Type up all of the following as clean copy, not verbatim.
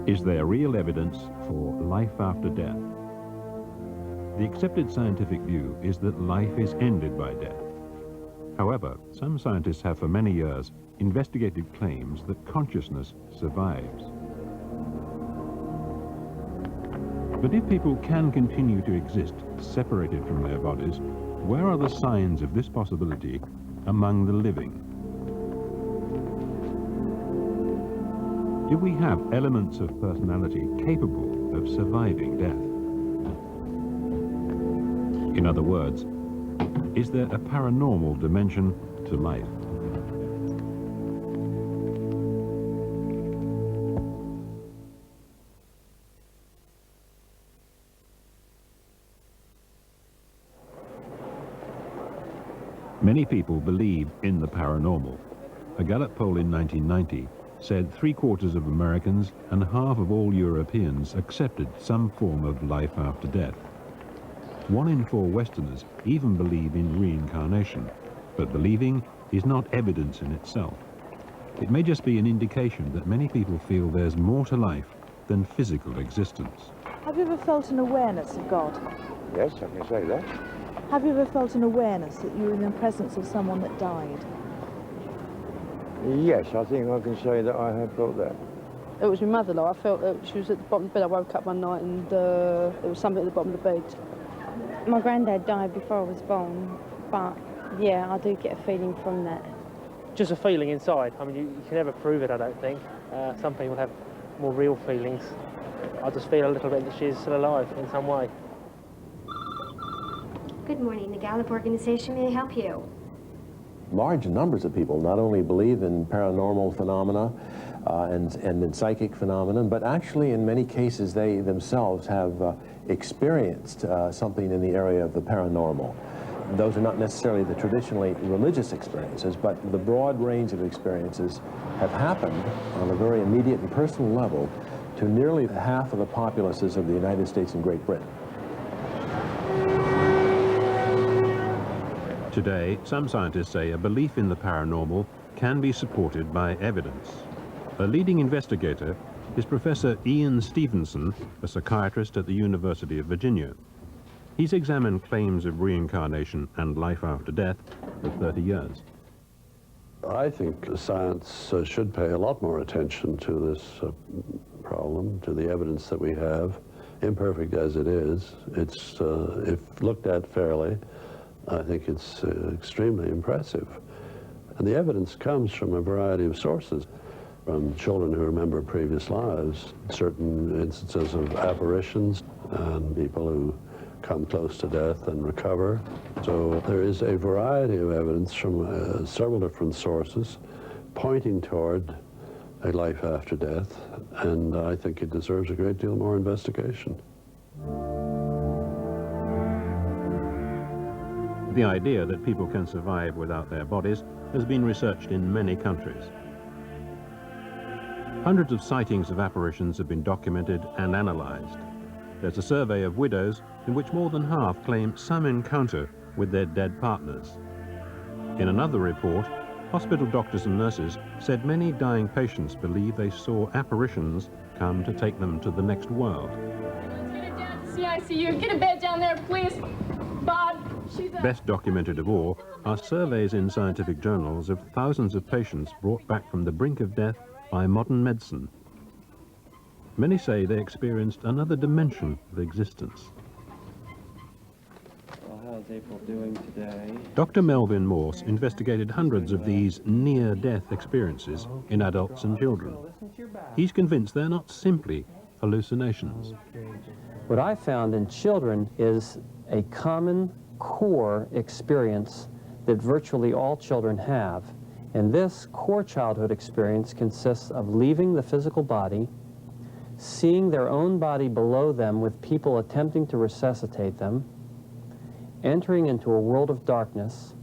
Is there real evidence for life after death? The accepted scientific view is that life is ended by death. However, some scientists have for many years investigated claims that consciousness survives. But if people can continue to exist separated from their bodies, where are the signs of this possibility among the living? Do we have elements of personality capable of surviving death? In other words, is there a paranormal dimension to life? Many people believe in the paranormal. A Gallup poll in 1990 said 3/4 of Americans and half of all Europeans accepted some form of life after death. 1 in 4 Westerners even believe in reincarnation, but believing is not evidence in itself. It may just be an indication that many people feel there's more to life than physical existence. Have you ever felt an awareness of God? Yes, I can say that. Have you ever felt an awareness that you were in the presence of someone that died? Yes, I think I can say that I have felt that. It was my mother, like, I felt that she was at the bottom of the bed. I woke up one night and there was something at the bottom of the bed. My granddad died before I was born, but yeah, I do get a feeling from that. Just a feeling inside. I mean, you can never prove it, I don't think. Some people have more real feelings. I just feel a little bit that she's still alive in some way. Good morning, the Gallup organization. May I help you? Large numbers of people not only believe in paranormal phenomena and in psychic phenomena, but actually in many cases they themselves have experienced something in the area of the paranormal. Those are not necessarily the traditionally religious experiences, but the broad range of experiences have happened on a very immediate and personal level to nearly half of the populaces of the United States and Great Britain. Today, some scientists say a belief in the paranormal can be supported by evidence. A leading investigator is Professor Ian Stevenson, a psychiatrist at the University of Virginia. He's examined claims of reincarnation and life after death for 30 years. I think science should pay a lot more attention to this problem, to the evidence that we have, imperfect as it is. It's, if looked at fairly, I think it's extremely impressive. And the evidence comes from a variety of sources, from children who remember previous lives, certain instances of apparitions, and people who come close to death and recover. So there is a variety of evidence from several different sources pointing toward a life after death, and I think it deserves a great deal more investigation. The idea that people can survive without their bodies has been researched in many countries. Hundreds of sightings of apparitions have been documented and analyzed. There's a survey of widows in which more than half claim some encounter with their dead partners. In another report, hospital doctors and nurses said many dying patients believe they saw apparitions come to take them to the next world. CICU, get a bed down there, please. Bob, she's up. Best documented of all are surveys in scientific journals of thousands of patients brought back from the brink of death by modern medicine. Many say they experienced another dimension of existence. Well, how's April doing today? Dr. Melvin Morse investigated hundreds of these near-death experiences in adults and children. He's convinced they're not simply hallucinations. What I found in children is a common core experience that virtually all children have. And this core childhood experience consists of leaving the physical body, seeing their own body below them with people attempting to resuscitate them, entering into a world of darkness,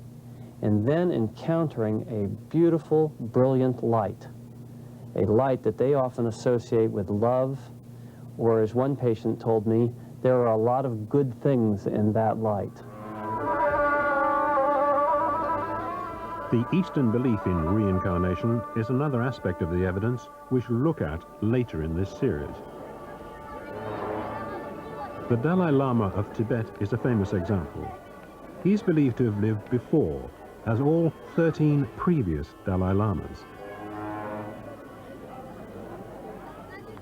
and then encountering a beautiful, brilliant light, a light that they often associate with love, or as one patient told me, there are a lot of good things in that light. The Eastern belief in reincarnation is another aspect of the evidence we shall look at later in this series. The Dalai Lama of Tibet is a famous example. He's believed to have lived before, as all 13 previous Dalai Lamas.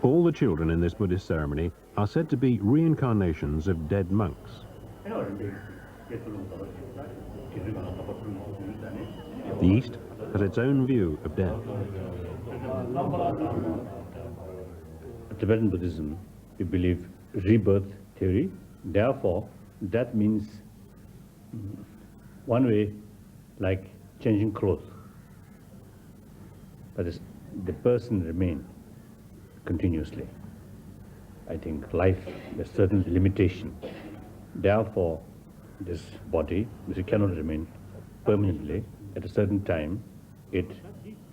All the children in this Buddhist ceremony are said to be reincarnations of dead monks. The East has its own view of death. Tibetan Buddhism, we believe rebirth theory. Therefore, that means one way like changing clothes. But the person remains continuously. I think life has certain limitation. Therefore, this body, which cannot remain permanently, at a certain time, it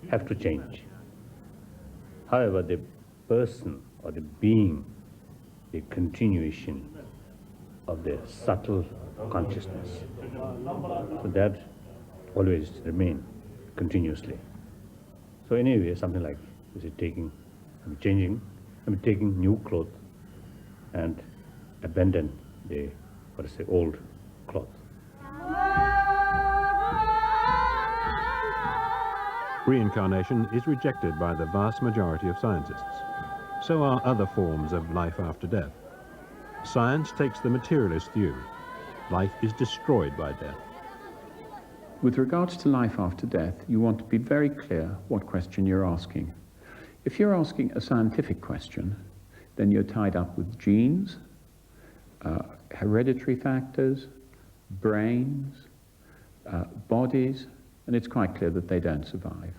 has to change. However, the person or the being, the continuation of the subtle consciousness, so that always remain continuously. So anyway, something like is it taking, taking new clothes and abandon the old cloth. Reincarnation is rejected by the vast majority of scientists. So are other forms of life after death. Science takes the materialist view. Life is destroyed by death. With regards to life after death, you want to be very clear what question you're asking. If you're asking a scientific question, then you're tied up with genes, hereditary factors, brains, bodies, and it's quite clear that they don't survive.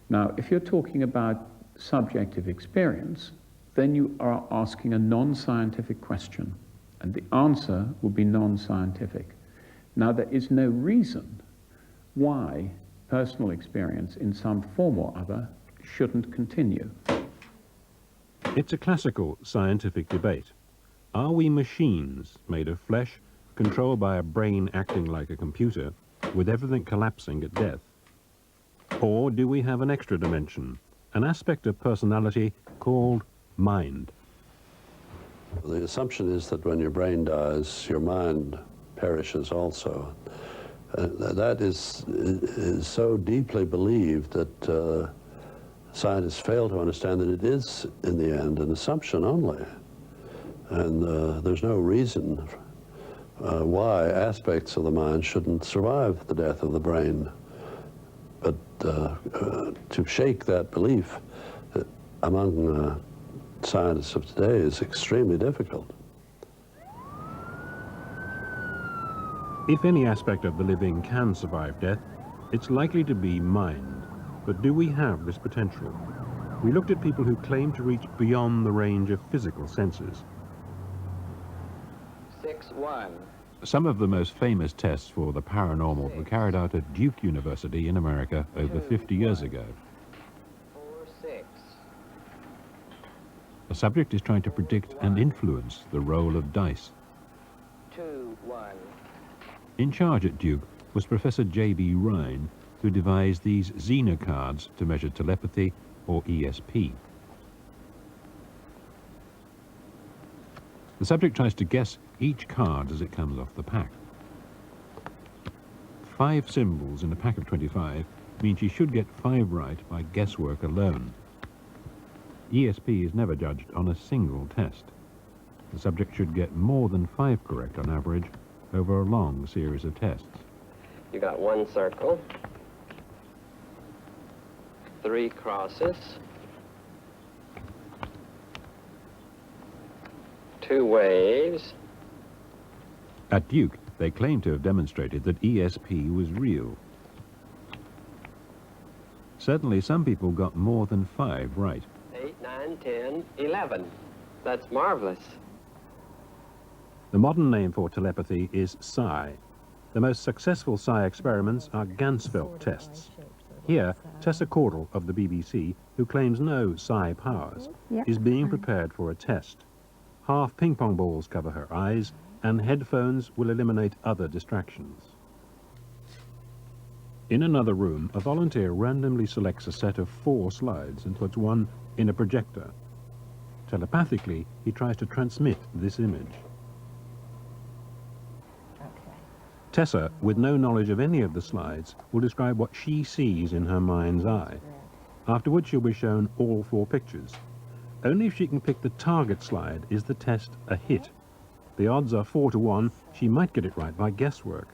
Now, if you're talking about subjective experience, then you are asking a non-scientific question, and the answer will be non-scientific. Now, there is no reason why personal experience in some form or other shouldn't continue. It's a classical scientific debate. Are we machines made of flesh, controlled by a brain acting like a computer, with everything collapsing at death? Or do we have an extra dimension, an aspect of personality called mind? The assumption is that when your brain dies, your mind perishes also. That is so deeply believed that scientists fail to understand that it is, in the end, an assumption only. And there's no reason why aspects of the mind shouldn't survive the death of the brain. But to shake that belief among scientists of today is extremely difficult. If any aspect of the living can survive death, it's likely to be mind. But do we have this potential? We looked at people who claim to reach beyond the range of physical senses. 6-1. Some of the most famous tests for the paranormal were carried out at Duke University in America over 50 years ago. 4-6. The subject is trying to predict and influence the roll of dice. 2-1. In charge at Duke was Professor J.B. Rhine, who devised these Zener cards to measure telepathy, or ESP. The subject tries to guess each card as it comes off the pack. 5 symbols in a pack of 25 means she should get 5 right by guesswork alone. ESP is never judged on a single test. The subject should get more than 5 correct on average over a long series of tests. You got 1 circle, 3 crosses, 2 waves. At Duke, they claim to have demonstrated that ESP was real. Certainly, some people got more than 5 right. 8, 9, 10, 11. That's marvelous. The modern name for telepathy is psi. The most successful psi experiments are Ganzfeld tests. Here, Tessa Caudle of the BBC, who claims no psi powers, is being prepared for a test. Half ping-pong balls cover her eyes, and headphones will eliminate other distractions. In another room, a volunteer randomly selects a set of 4 slides and puts one in a projector. Telepathically, he tries to transmit this image. Tessa, with no knowledge of any of the slides, will describe what she sees in her mind's eye. Afterwards, she'll be shown all 4 pictures. Only if she can pick the target slide is the test a hit. The odds are 4 to 1. She might get it right by guesswork.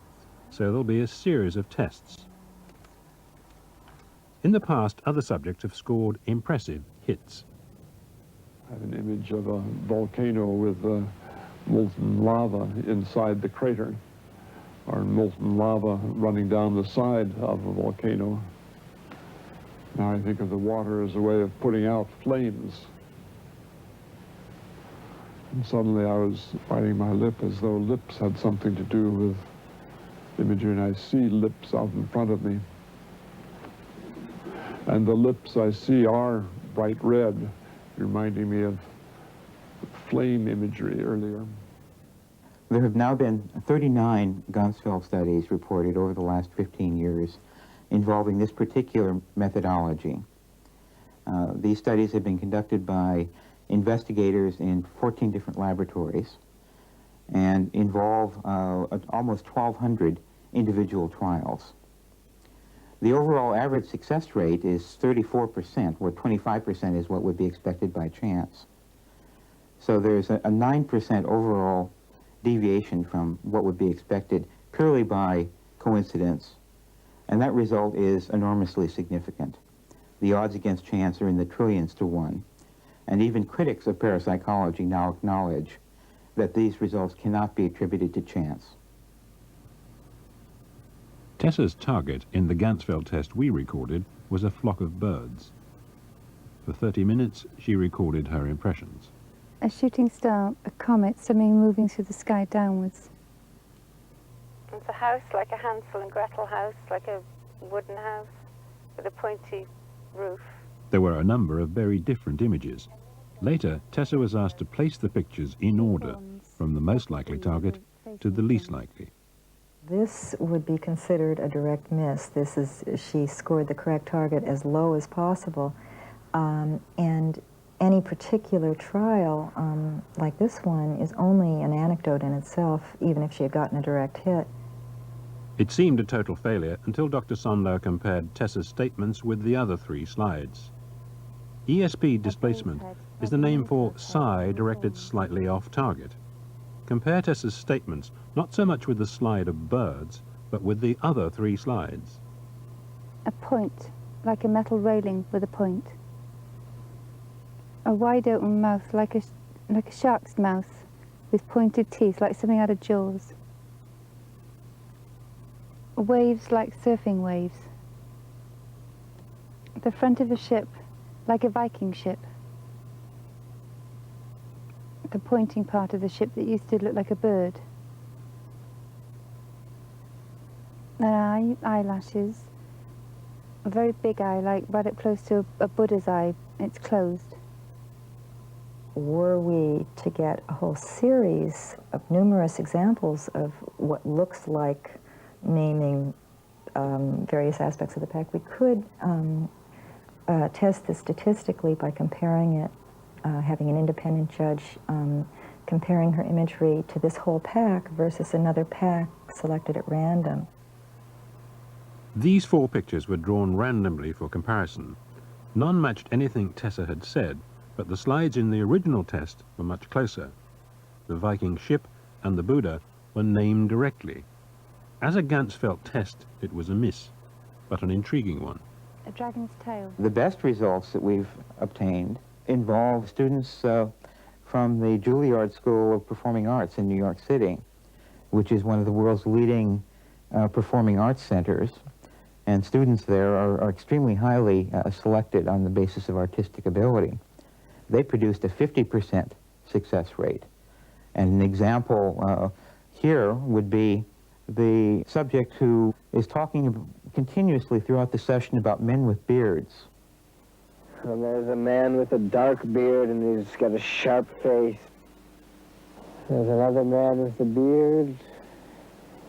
So there'll be a series of tests. In the past, other subjects have scored impressive hits. I have an image of a volcano with molten lava inside the crater, or molten lava running down the side of a volcano. Now I think of the water as a way of putting out flames. And suddenly I was biting my lip as though lips had something to do with imagery, and I see lips out in front of me. And the lips I see are bright red, reminding me of flame imagery earlier. There have now been 39 Ganzfeld studies reported over the last 15 years involving this particular methodology. These studies have been conducted by investigators in 14 different laboratories and involve almost 1,200 individual trials. The overall average success rate is 34%, where 25% is what would be expected by chance. So there's a 9% overall deviation from what would be expected purely by coincidence, and that result is enormously significant. The odds against chance are in the trillions to 1, and even critics of parapsychology now acknowledge that these results cannot be attributed to chance. Tessa's target in the Ganzfeld test we recorded was a flock of birds. For 30 minutes, she recorded her impressions. A shooting star, a comet, something moving through the sky downwards. It's a house like a Hansel and Gretel house, like a wooden house with a pointy roof. There were a number of very different images. Later, Tessa was asked to place the pictures in order, from the most likely target to the least likely. This would be considered a direct miss. She scored the correct target as low as possible. And any particular trial, like this one, is only an anecdote in itself, even if she had gotten a direct hit. It seemed a total failure until Dr. Sondau compared Tessa's statements with the other 3 slides. ESP displacement is the name for psi directed slightly off target. Compare Tessa's statements not so much with the slide of birds, but with the other 3 slides. A point, like a metal railing with a point. A wide open mouth, like a shark's mouth, with pointed teeth, like something out of Jaws. Waves like surfing waves. The front of a ship, like a Viking ship. The pointing part of the ship that used to look like a bird. Eyelashes. A very big eye, like right up close to a Buddha's eye. It's closed. Were we to get a whole series of numerous examples of what looks like naming various aspects of the pack, we could test this statistically by comparing it, having an independent judge comparing her imagery to this whole pack versus another pack selected at random. These 4 pictures were drawn randomly for comparison. None matched anything Tessa had said, but the slides in the original test were much closer. The Viking ship and the Buddha were named directly. As a Ganzfeld test, it was a miss, but an intriguing one. A dragon's tail. The best results that we've obtained involve students from the Juilliard School of Performing Arts in New York City, which is one of the world's leading performing arts centers. And students there are extremely highly selected on the basis of artistic ability. They produced a 50% success rate. And an example here would be the subject who is talking continuously throughout the session about men with beards. And there's a man with a dark beard and he's got a sharp face. There's another man with a beard.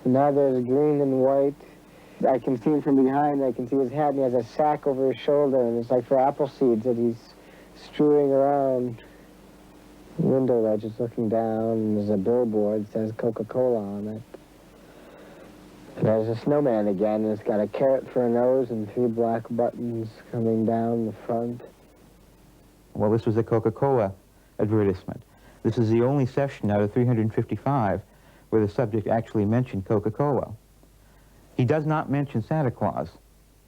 And now there's green and white. I can see him from behind, I can see his hat, and he has a sack over his shoulder, and it's like for apple seeds that he's strewing around. Window ledge is looking down, and there's a billboard that says Coca-Cola on it. And there's a snowman again, and it's got a carrot for a nose and 3 black buttons coming down the front. Well, this was a Coca-Cola advertisement. This is the only session out of 355 where the subject actually mentioned Coca-Cola. He does not mention Santa Claus.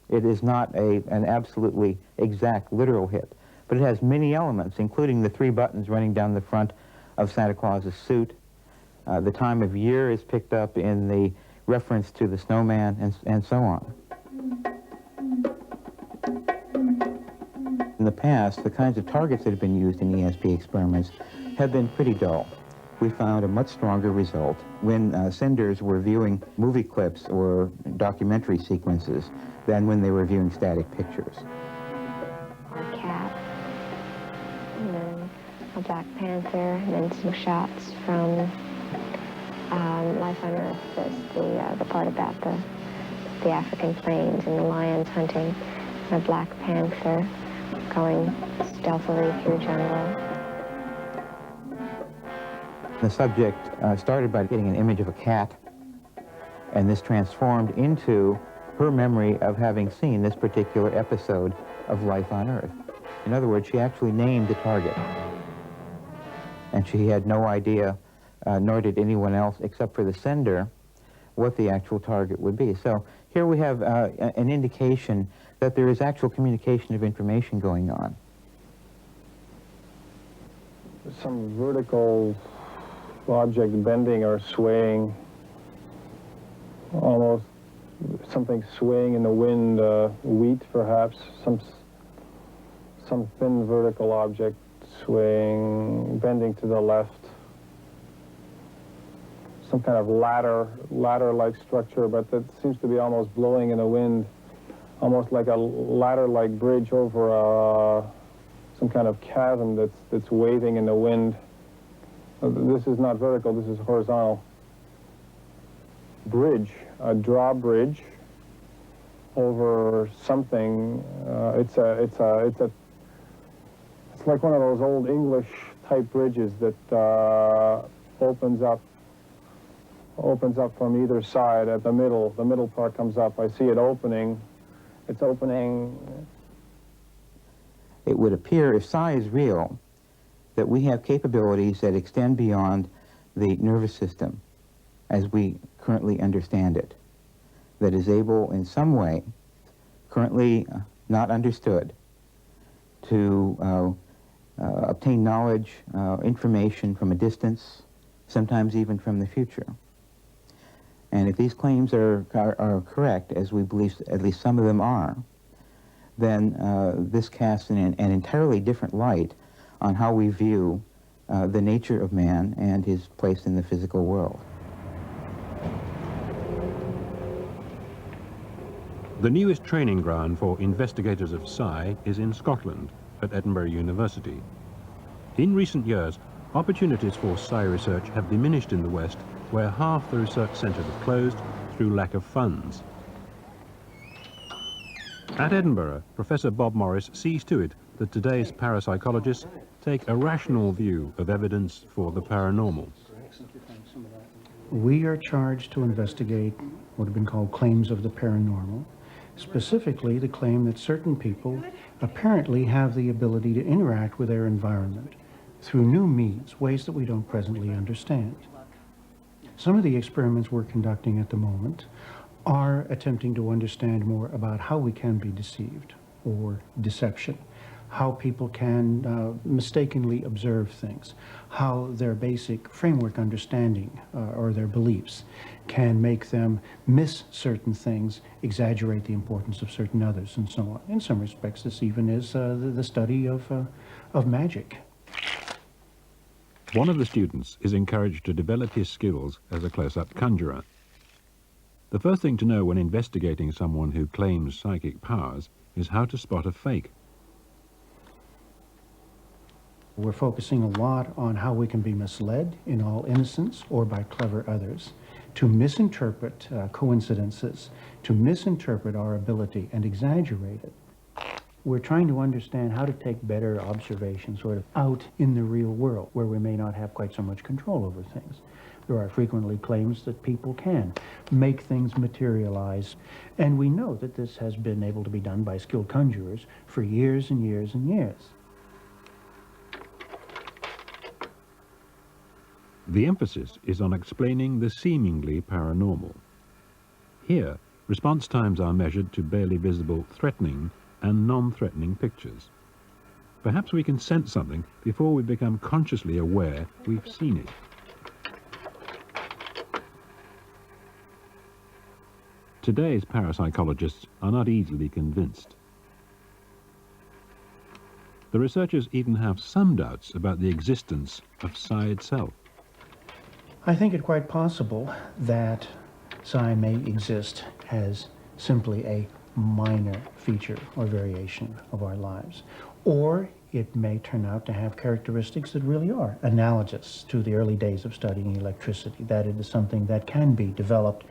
It is not an absolutely exact literal hit, but it has many elements, including the 3 buttons running down the front of Santa Claus's suit. The time of year is picked up in the reference to the snowman, and so on. In the past, the kinds of targets that have been used in ESP experiments have been pretty dull. We found a much stronger result when senders were viewing movie clips or documentary sequences than when they were viewing static pictures. A cat, and then a black panther, and then some shots from Life on Earth, the part about the African plains and the lions hunting, and a black panther going stealthily through jungle. The subject started by getting an image of a cat, and this transformed into her memory of having seen this particular episode of Life on Earth. In other words, she actually named the target, and she had no idea, nor did anyone else except for the sender, what the actual target would be. So here we have an indication that there is actual communication of information going on. Some vertical object bending or swaying, almost something swaying in the wind, wheat perhaps, some thin vertical object swaying, bending to the left. Some kind of ladder-like structure, but that seems to be almost blowing in the wind, almost like a ladder-like bridge over some kind of chasm that's waving in the wind. This is not vertical, this is horizontal. Bridge, a drawbridge over something. It's like one of those old English type bridges that opens up from either side at the middle. The middle part comes up. I see it opening. It's opening. It would appear, if psi is real, that we have capabilities that extend beyond the nervous system as we currently understand it, that is able in some way, currently not understood, to obtain knowledge, information from a distance, sometimes even from the future. And if these claims are correct, as we believe at least some of them are, then this casts an entirely different light on how we view the nature of man and his place in the physical world. The newest training ground for investigators of psi is in Scotland, at Edinburgh University. In recent years, opportunities for psi research have diminished in the West, where half the research centres have closed through lack of funds. At Edinburgh, Professor Bob Morris sees to it that today's parapsychologists take a rational view of evidence for the paranormal. We are charged to investigate what have been called claims of the paranormal, specifically the claim that certain people apparently have the ability to interact with their environment through new means, ways that we don't presently understand. Some of the experiments we're conducting at the moment are attempting to understand more about how we can be deceived or deception, how people can mistakenly observe things, how their basic framework understanding or their beliefs can make them miss certain things, exaggerate the importance of certain others, and so on. In some respects, this even is the study of magic. One of the students is encouraged to develop his skills as a close-up conjurer. The first thing to know when investigating someone who claims psychic powers is how to spot a fake. We're focusing a lot on how we can be misled in all innocence or by clever others to misinterpret coincidences, to misinterpret our ability and exaggerate it. We're trying to understand how to take better observation sort of out in the real world where we may not have quite so much control over things. There are frequently claims that people can make things materialize, and we know that this has been able to be done by skilled conjurers for years and years and years. The emphasis is on explaining the seemingly paranormal. Here, response times are measured to barely visible threatening and non-threatening pictures. Perhaps we can sense something before we become consciously aware we've seen it. Today's parapsychologists are not easily convinced. The researchers even have some doubts about the existence of Psi itself. I think it quite possible that Psi may exist as simply a minor feature or variation of our lives, or it may turn out to have characteristics that really are analogous to the early days of studying electricity, that it is something that can be developed,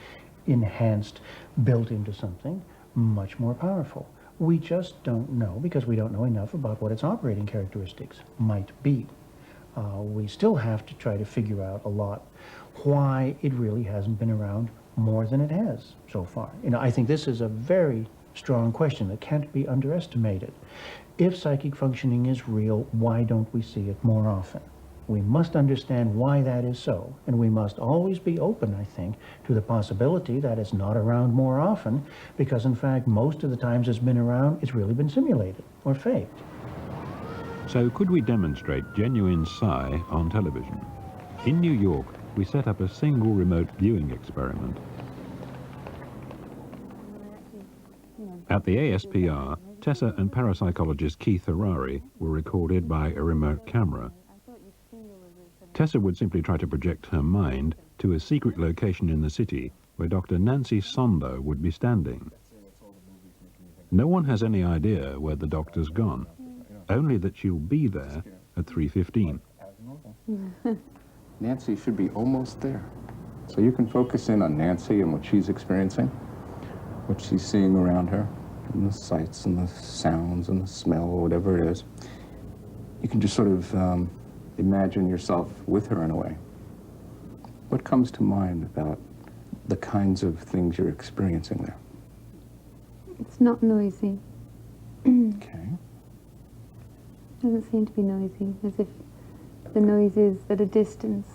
enhanced, built into something much more powerful. We just don't know because we don't know enough about what its operating characteristics might be. We still have to try to figure out a lot why it really hasn't been around more than it has so far. You know, I think this is a very strong question that can't be underestimated. If psychic functioning is real, why don't we see it more often? We must understand why that is so, and we must always be open, I think, to the possibility that it's not around more often, because in fact, most of the times it's been around, it's really been simulated or faked. So could we demonstrate genuine Psi on television? In New York, we set up a single remote viewing experiment. At the ASPR, Tessa and parapsychologist Keith Harari were recorded by a remote camera. Tessa would simply try to project her mind to a secret location in the city where Dr. Nancy Sonder would be standing. No one has any idea where the doctor's gone, only that she'll be there at 3:15. Nancy should be almost there. So you can focus in on Nancy and what she's experiencing, what she's seeing around her, and the sights and the sounds and the smell, or whatever it is. You can just sort of imagine yourself with her in a way. What comes to mind about the kinds of things you're experiencing there? It's not noisy. Okay. Doesn't seem to be noisy, as if the noise is at a distance.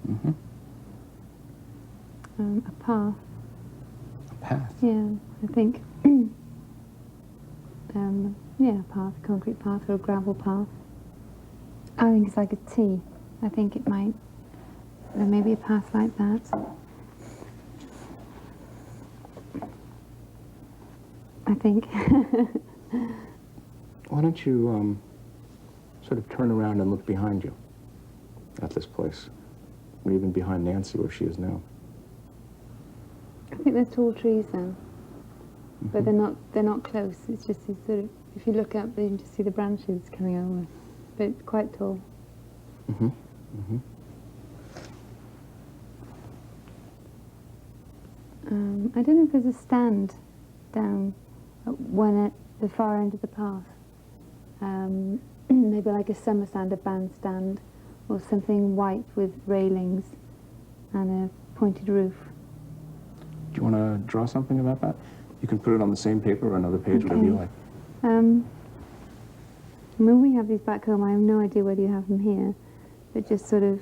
Mm-hmm. A path. A path? Yeah, I think. Yeah, a path, a concrete path or a gravel path. I think it's like a T. I think it might, there may be a path like that. I think. Why don't you sort of turn around and look behind you at this place, or even behind Nancy where she is now? I think there's tall trees there, but they're not close. It's just these sort of, if you look up, you can just see the branches coming over, but quite tall. Mm-hmm. Mm-hmm. I don't know if there's a stand down at the far end of the path. Maybe like a summer stand, a bandstand, or something white with railings and a pointed roof. Do you want to draw something about that? You can put it on the same paper or another page, whatever you like. When we have these back home, I have no idea whether you have them here, but just sort of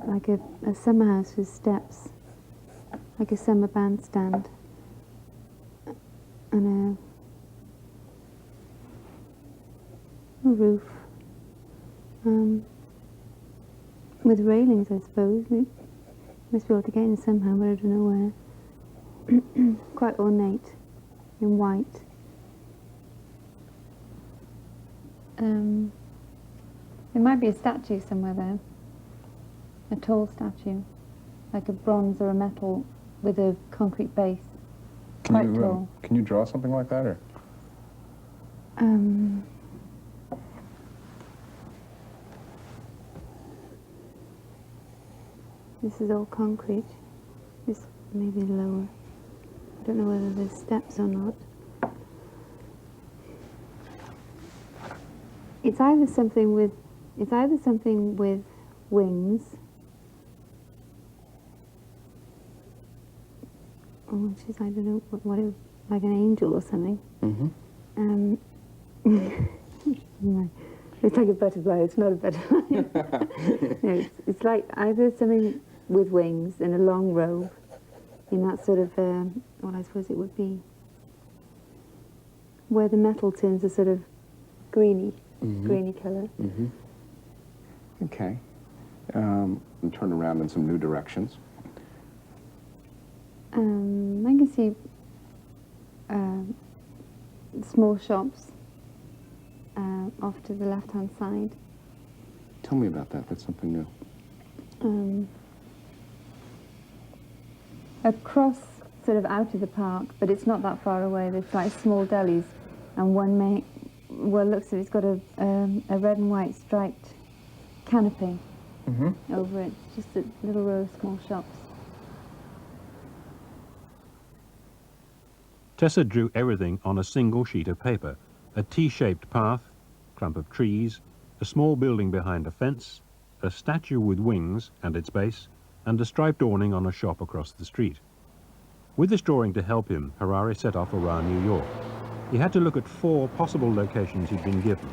like a summer house with steps, like a summer bandstand, and a roof, with railings, I suppose. We must be able to get in somehow, but I don't know where. Quite ornate, in white. There might be a statue somewhere there, a tall statue, like a bronze or a metal with a concrete base. Quite tall. Can you draw something like that, or? This is all concrete. This may be lower. I don't know whether there's steps or not. It's either something with wings, or which is, I don't know what it, like an angel or something. Mm-hmm. It's like a butterfly. It's not a butterfly. No, it's like either something with wings and a long robe, in that sort of, well, I suppose it would be where the metal turns a sort of greeny, greeny colour. Mm-hmm. Okay. And turn around in some new directions. I can see small shops off to the left-hand side. Tell me about that. That's something new. Across, sort of out of the park, but it's not that far away. There's like small delis, and one may, well, looks like it's got a red and white striped canopy over it. Just a little row of small shops. Tessa drew everything on a single sheet of paper. A T-shaped path, clump of trees, a small building behind a fence, a statue with wings and its base, and a striped awning on a shop across the street. With this drawing to help him, Harari set off around New York. He had to look at 4 possible locations he'd been given.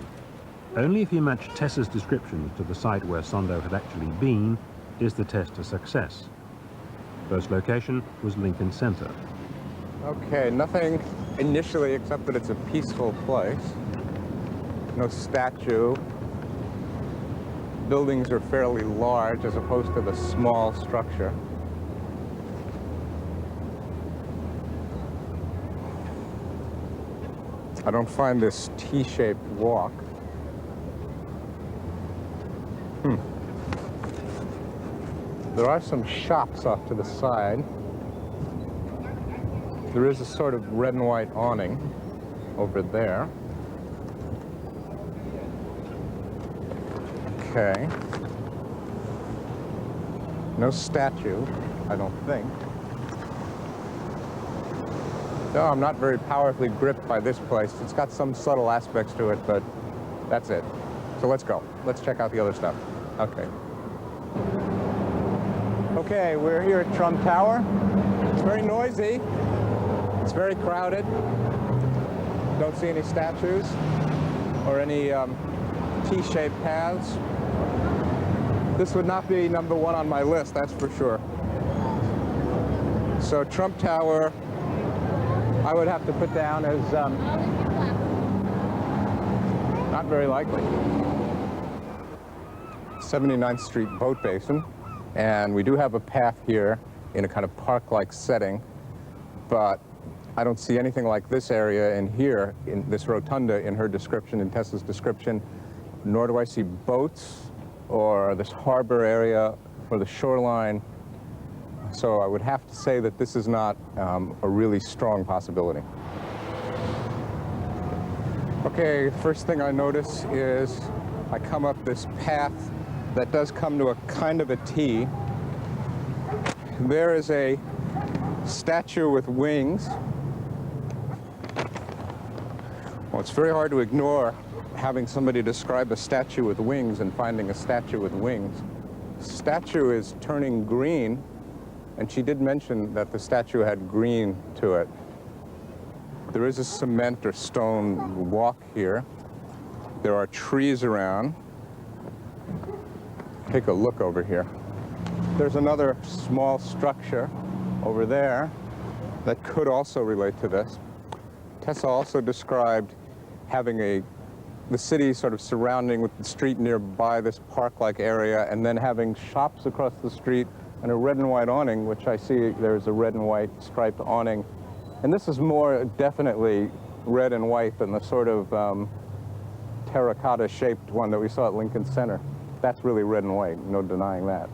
Only if he matched Tessa's descriptions to the site where Sondo had actually been is the test a success. First location was Lincoln Center. Okay, nothing initially except that it's a peaceful place. No statue. Buildings are fairly large as opposed to the small structure. I don't find this T-shaped walk. There are some shops off to the side. There is a sort of red and white awning over there. Okay. No statue, I don't think. No, I'm not very powerfully gripped by this place. It's got some subtle aspects to it, but that's it. So let's go. Let's check out the other stuff. Okay. Okay, we're here at Trump Tower. It's very noisy. It's very crowded. Don't see any statues or any T-shaped paths. This would not be number 1 on my list, that's for sure. So Trump Tower, I would have to put down as not very likely. 79th Street Boat Basin, and we do have a path here in a kind of park-like setting, but I don't see anything like this area in here, in this rotunda, in her description, in Tessa's description, nor do I see boats or this harbor area or the shoreline. So I would have to say that this is not a really strong possibility. Okay, first thing I notice is I come up this path that does come to a kind of a T. There is a statue with wings. Well, it's very hard to ignore having somebody describe a statue with wings and finding a statue with wings. Statue is turning green, and she did mention that the statue had green to it. There is a cement or stone walk here. There are trees around. Take a look over here. There's another small structure over there that could also relate to this. Tessa also described having the city sort of surrounding with the street nearby this park-like area, and then having shops across the street and a red and white awning, which I see there's a red and white striped awning. And this is more definitely red and white than the sort of terracotta-shaped one that we saw at Lincoln Center. That's really red and white, no denying that.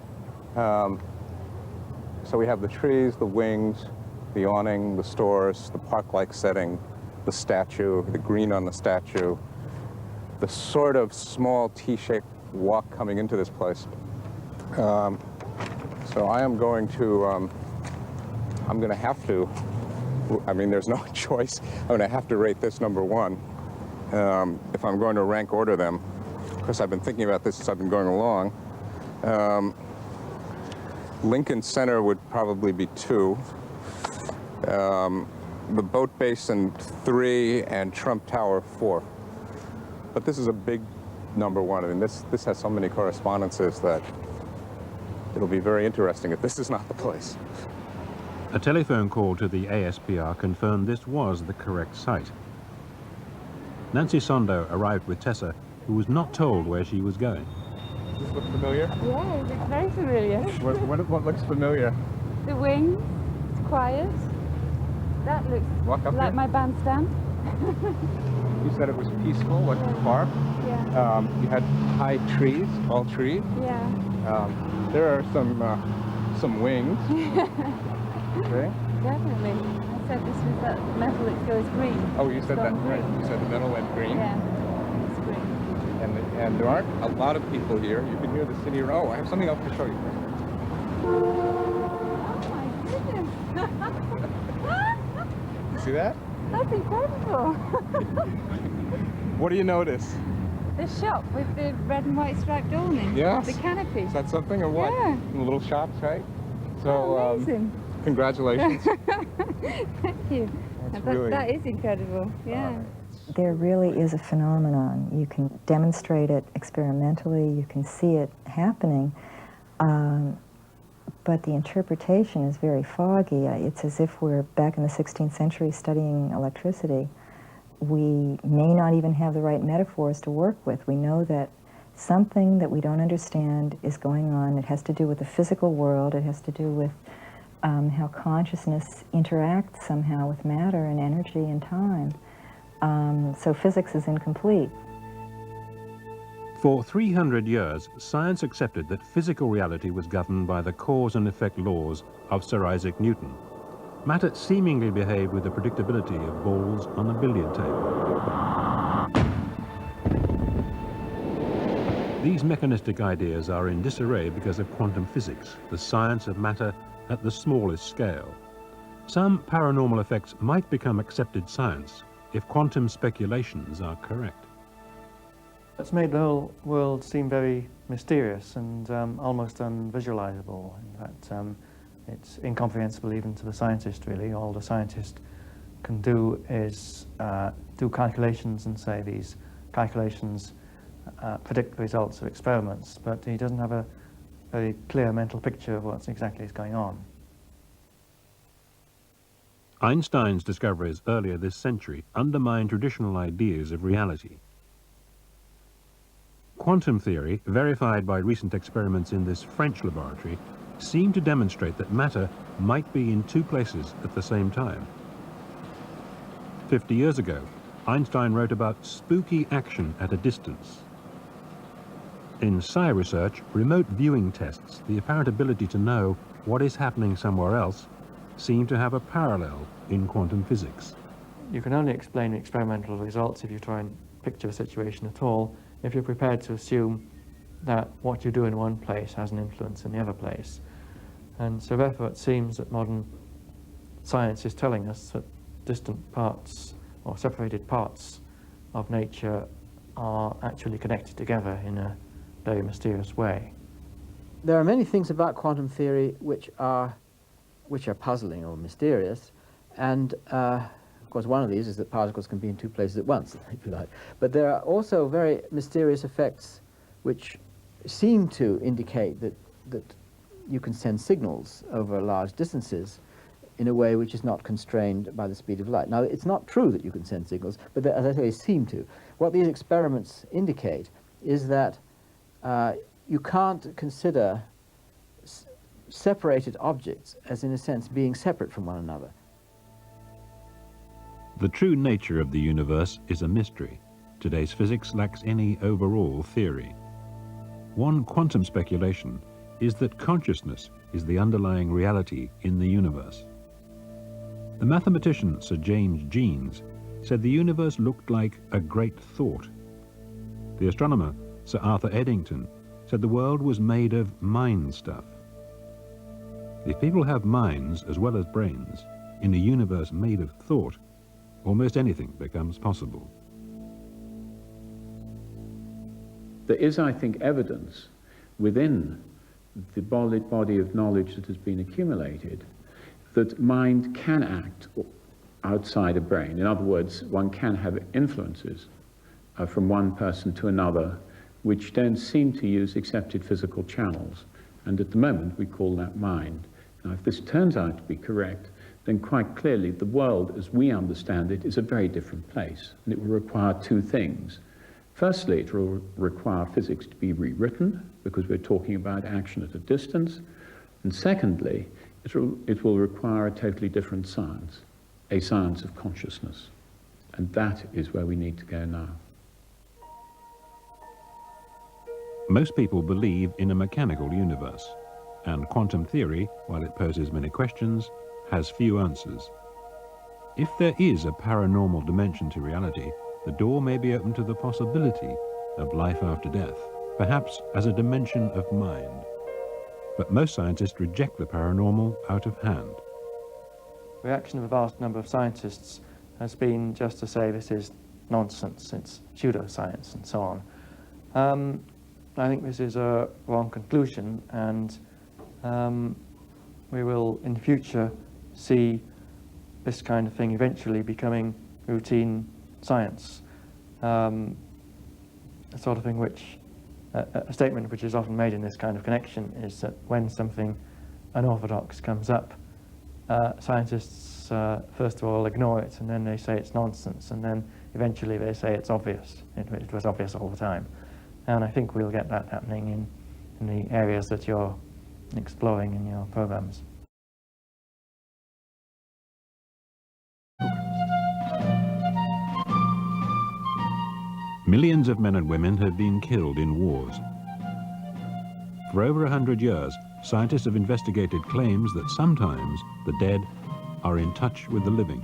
So we have the trees, the wings, the awning, the stores, the park-like setting, the statue, the green on the statue, the sort of small T-shaped walk coming into this place. So So I am going to, I'm going to have to, I mean, there's no choice. I'm going to have to rate this number 1 if I'm going to rank order them. Of course, I've been thinking about this as I've been going along. Lincoln Center would probably be 2. The Boat Basin 3, and Trump Tower 4. But this is a big number 1. I mean, this has so many correspondences that it'll be very interesting if this is not the place. A telephone call to the ASPR confirmed this was the correct site. Nancy Sondo arrived with Tessa, who was not told where she was going. Does this look familiar? Yeah, it looks very familiar. What looks familiar? The wings, it's quiet. That looks like my bandstand. You said it was peaceful, wasn't it far? Yeah. You had high trees, tall trees. Yeah. There are some wings. Okay. Definitely. I said this was that metal that goes green. Oh, you said that, right. You said the metal went green. Yeah, it's green. And there aren't a lot of people here. You can hear the city. Oh, I have something else to show you. Oh my goodness. You see that? That's incredible. What do you notice? The shop with the red and white striped awning. Yes. The canopy. Is that something or what? Yeah. The little shops, right? So, Oh, amazing. Congratulations. Thank you. That is incredible. Yeah. There really is a phenomenon. You can demonstrate it experimentally, you can see it happening, but the interpretation is very foggy. It's as if we're back in the 16th century studying electricity. We may not even have the right metaphors to work with. We know that something that we don't understand is going on. It has to do with the physical world. It has to do with how consciousness interacts somehow with matter and energy and time. So physics is incomplete. For 300 years, science accepted that physical reality was governed by the cause and effect laws of Sir Isaac Newton. Matter seemingly behaved with the predictability of balls on a billiard table. These mechanistic ideas are in disarray because of quantum physics, the science of matter at the smallest scale. Some paranormal effects might become accepted science if quantum speculations are correct. It's made the whole world seem very mysterious and almost unvisualizable. In fact, it's incomprehensible even to the scientist, really. All the scientist can do is do calculations and say these calculations predict the results of experiments, but he doesn't have a very clear mental picture of what exactly is going on. Einstein's discoveries earlier this century undermined traditional ideas of reality. Quantum theory, verified by recent experiments in this French laboratory, seemed to demonstrate that matter might be in 2 places at the same time. 50 years ago, Einstein wrote about spooky action at a distance. In psi research, remote viewing tests the apparent ability to know what is happening somewhere else seem to have a parallel in quantum physics. You can only explain experimental results if you try and picture a situation at all, if you're prepared to assume that what you do in one place has an influence in the other place. And so therefore it seems that modern science is telling us that distant parts or separated parts of nature are actually connected together in a very mysterious way. There are many things about quantum theory which are puzzling or mysterious, and of course one of these is that particles can be in 2 places at once, if you like. But there are also very mysterious effects which seem to indicate that you can send signals over large distances in a way which is not constrained by the speed of light. Now, it's not true that you can send signals, but as I say, they seem to. What these experiments indicate is that you can't consider separated objects as, in a sense, being separate from one another. The true nature of the universe is a mystery. Today's physics lacks any overall theory. One quantum speculation is that consciousness is the underlying reality in the universe. The mathematician Sir James Jeans said the universe looked like a great thought. The astronomer Sir Arthur Eddington said the world was made of mind stuff. If people have minds as well as brains, in a universe made of thought, almost anything becomes possible. There is, I think, evidence within the body of knowledge that has been accumulated that mind can act outside a brain. In other words, one can have influences from one person to another which don't seem to use accepted physical channels. And at the moment, we call that mind. Now, if this turns out to be correct, then quite clearly the world, as we understand it, is a very different place. And it will require two things. Firstly, it will require physics to be rewritten, because we're talking about action at a distance. And secondly, it will require a totally different science, a science of consciousness. And that is where we need to go now. Most people believe in a mechanical universe, and quantum theory, while it poses many questions, has few answers. If there is a paranormal dimension to reality, the door may be open to the possibility of life after death, perhaps as a dimension of mind. But most scientists reject the paranormal out of hand. The reaction of a vast number of scientists has been just to say this is nonsense, it's pseudoscience and so on. I think this is a wrong conclusion, and we will in the future see this kind of thing eventually becoming routine science. A sort of thing which, a statement which is often made in this kind of connection is that when something unorthodox comes up, scientists first of all ignore it, and then they say it's nonsense, and then eventually they say it's obvious. It was obvious all the time. And I think we'll get that happening in the areas that you're exploring in your programs. Millions of men and women have been killed in wars. For over 100 years, scientists have investigated claims that sometimes the dead are in touch with the living.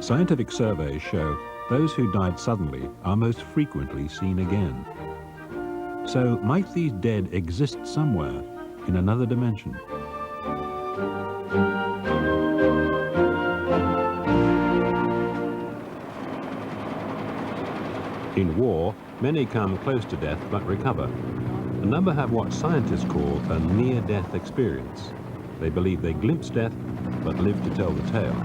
Scientific surveys show those who died suddenly are most frequently seen again. So might these dead exist somewhere in another dimension? In war, many come close to death but recover. A number have what scientists call a near-death experience. They believe they glimpse death but live to tell the tale.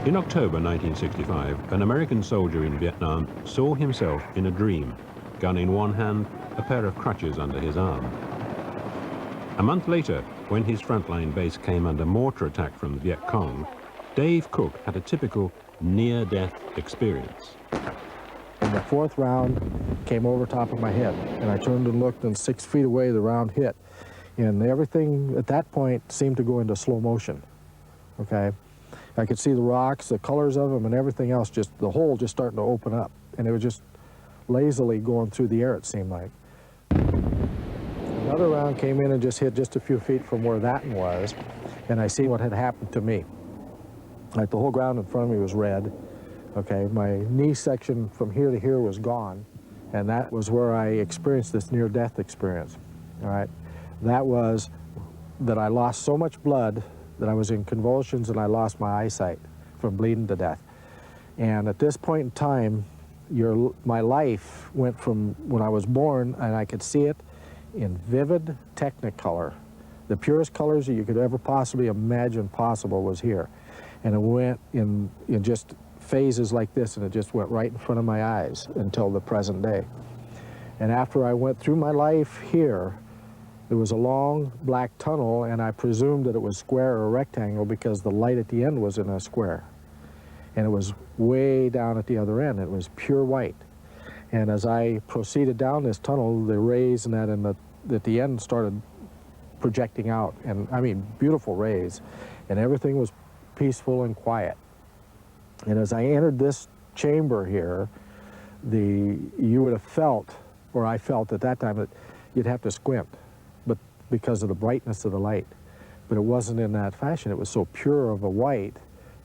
In October 1965, an American soldier in Vietnam saw himself in a dream, gun in one hand, a pair of crutches under his arm. A month later, when his frontline base came under mortar attack from the Viet Cong, Dave Cook had a typical near-death experience. And the fourth round came over top of my head, and I turned and looked, and 6 feet away the round hit. And everything at that point seemed to go into slow motion, okay? I could see the rocks, the colors of them, and everything else, just the hole just starting to open up. And it was just lazily going through the air, it seemed like. Another round came in and just hit just a few feet from where that one was, and I see what had happened to me. Like the whole ground in front of me was red, okay? My knee section from here to here was gone, and that was where I experienced this near-death experience, all right? That was that I lost so much blood that I was in convulsions and I lost my eyesight from bleeding to death. And at this point in time, my life went from when I was born, and I could see it in vivid technicolor. The purest colors that you could ever possibly imagine possible was here. And it went in just phases like this, and it just went right in front of my eyes until the present day. And after I went through my life here, there was a long black tunnel, and I presumed that it was square or rectangle because the light at the end was in a square. And it was way down at the other end. It was pure white. And as I proceeded down this tunnel, the rays and that at the end started projecting out. And I mean, beautiful rays. And everything was peaceful and quiet. And as I entered this chamber here, you would have felt, or I felt at that time, that you'd have to squint, but because of the brightness of the light. But it wasn't in that fashion. It was so pure of a white,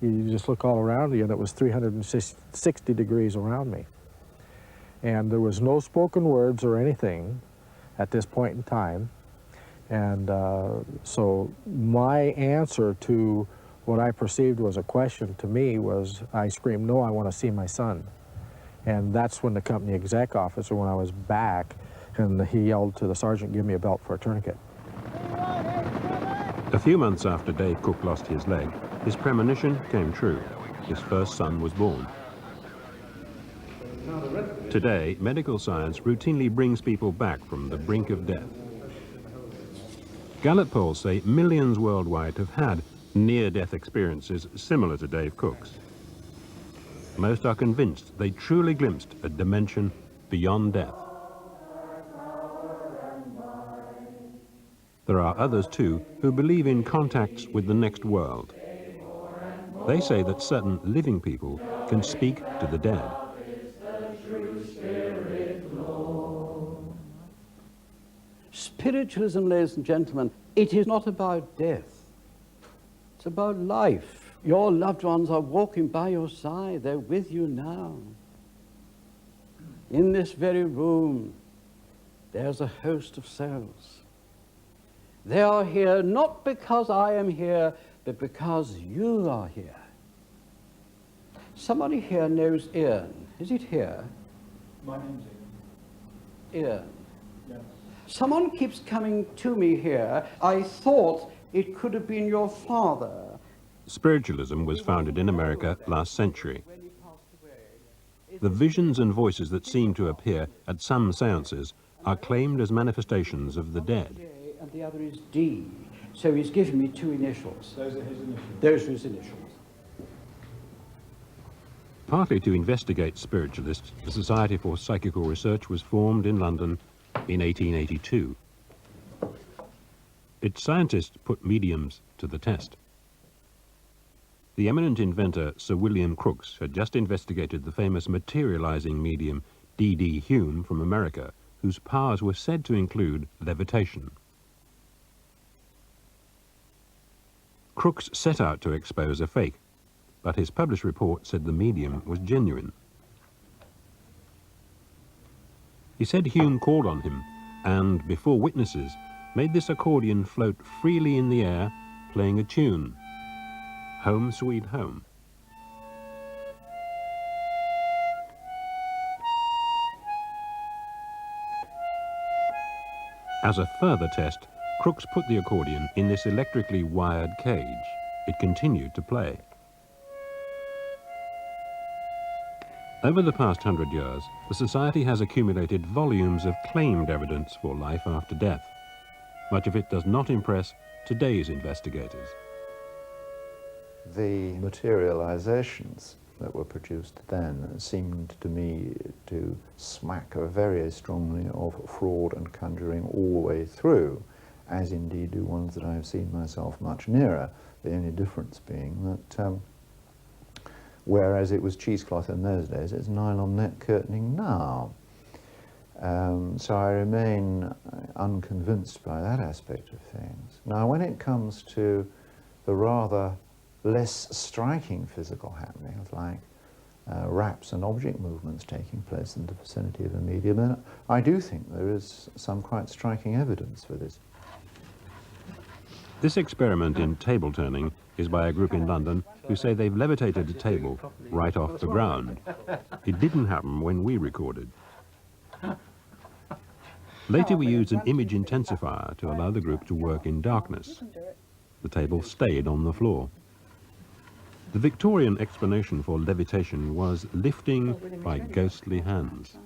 you just look all around you, and it was 360 degrees around me. And there was no spoken words or anything at this point in time. And so my answer to what I perceived was a question to me was, I screamed, "No, I want to see my son." And that's when the company exec officer, when I was back, and he yelled to the sergeant, "Give me a belt for a tourniquet." A few months after Dave Cook lost his leg, his premonition came true. His first son was born. Today, medical science routinely brings people back from the brink of death. Gallup polls say millions worldwide have had near-death experiences similar to Dave Cook's. Most are convinced they truly glimpsed a dimension beyond death. There are others too who believe in contacts with the next world. They say that certain living people can speak to the dead. Spiritualism, ladies and gentlemen, it is not about death. It's about life. Your loved ones are walking by your side. They're with you now. In this very room, there's a host of souls. They are here not because I am here, but because you are here. Somebody here knows Ian. Is it here? My name's Ian. Yes. Someone keeps coming to me here. I thought it could have been your father. Spiritualism was founded in America last century. The visions and voices that seem to appear at some seances are claimed as manifestations of the dead. And the other is D. So he's given me two initials. Those are his initials. Those are his initials. Partly to investigate spiritualists, the Society for Psychical Research was formed in London in 1882. Its scientists put mediums to the test. The eminent inventor Sir William Crookes had just investigated the famous materializing medium D.D. Hume from America, whose powers were said to include levitation. Crookes set out to expose a fake, but his published report said the medium was genuine. He said Hume called on him and, before witnesses, made this accordion float freely in the air, playing a tune, Home Sweet Home. As a further test, Crookes put the accordion in this electrically wired cage. It continued to play. Over the past 100 years, the Society has accumulated volumes of claimed evidence for life after death. Much of it does not impress today's investigators. The materializations that were produced then seemed to me to smack very strongly of fraud and conjuring all the way through, as indeed do ones that I have seen myself much nearer, the only difference being that whereas it was cheesecloth in those days, it's nylon net curtaining now. So I remain unconvinced by that aspect of things. Now, when it comes to the rather less striking physical happenings, like raps and object movements taking place in the vicinity of a medium, then I do think there is some quite striking evidence for this. This experiment in table turning is by a group in London who say they've levitated a table right off the ground. It didn't happen when we recorded. Later we used an image intensifier to allow the group to work in darkness. The table stayed on the floor. The Victorian explanation for levitation was lifting by ghostly hands.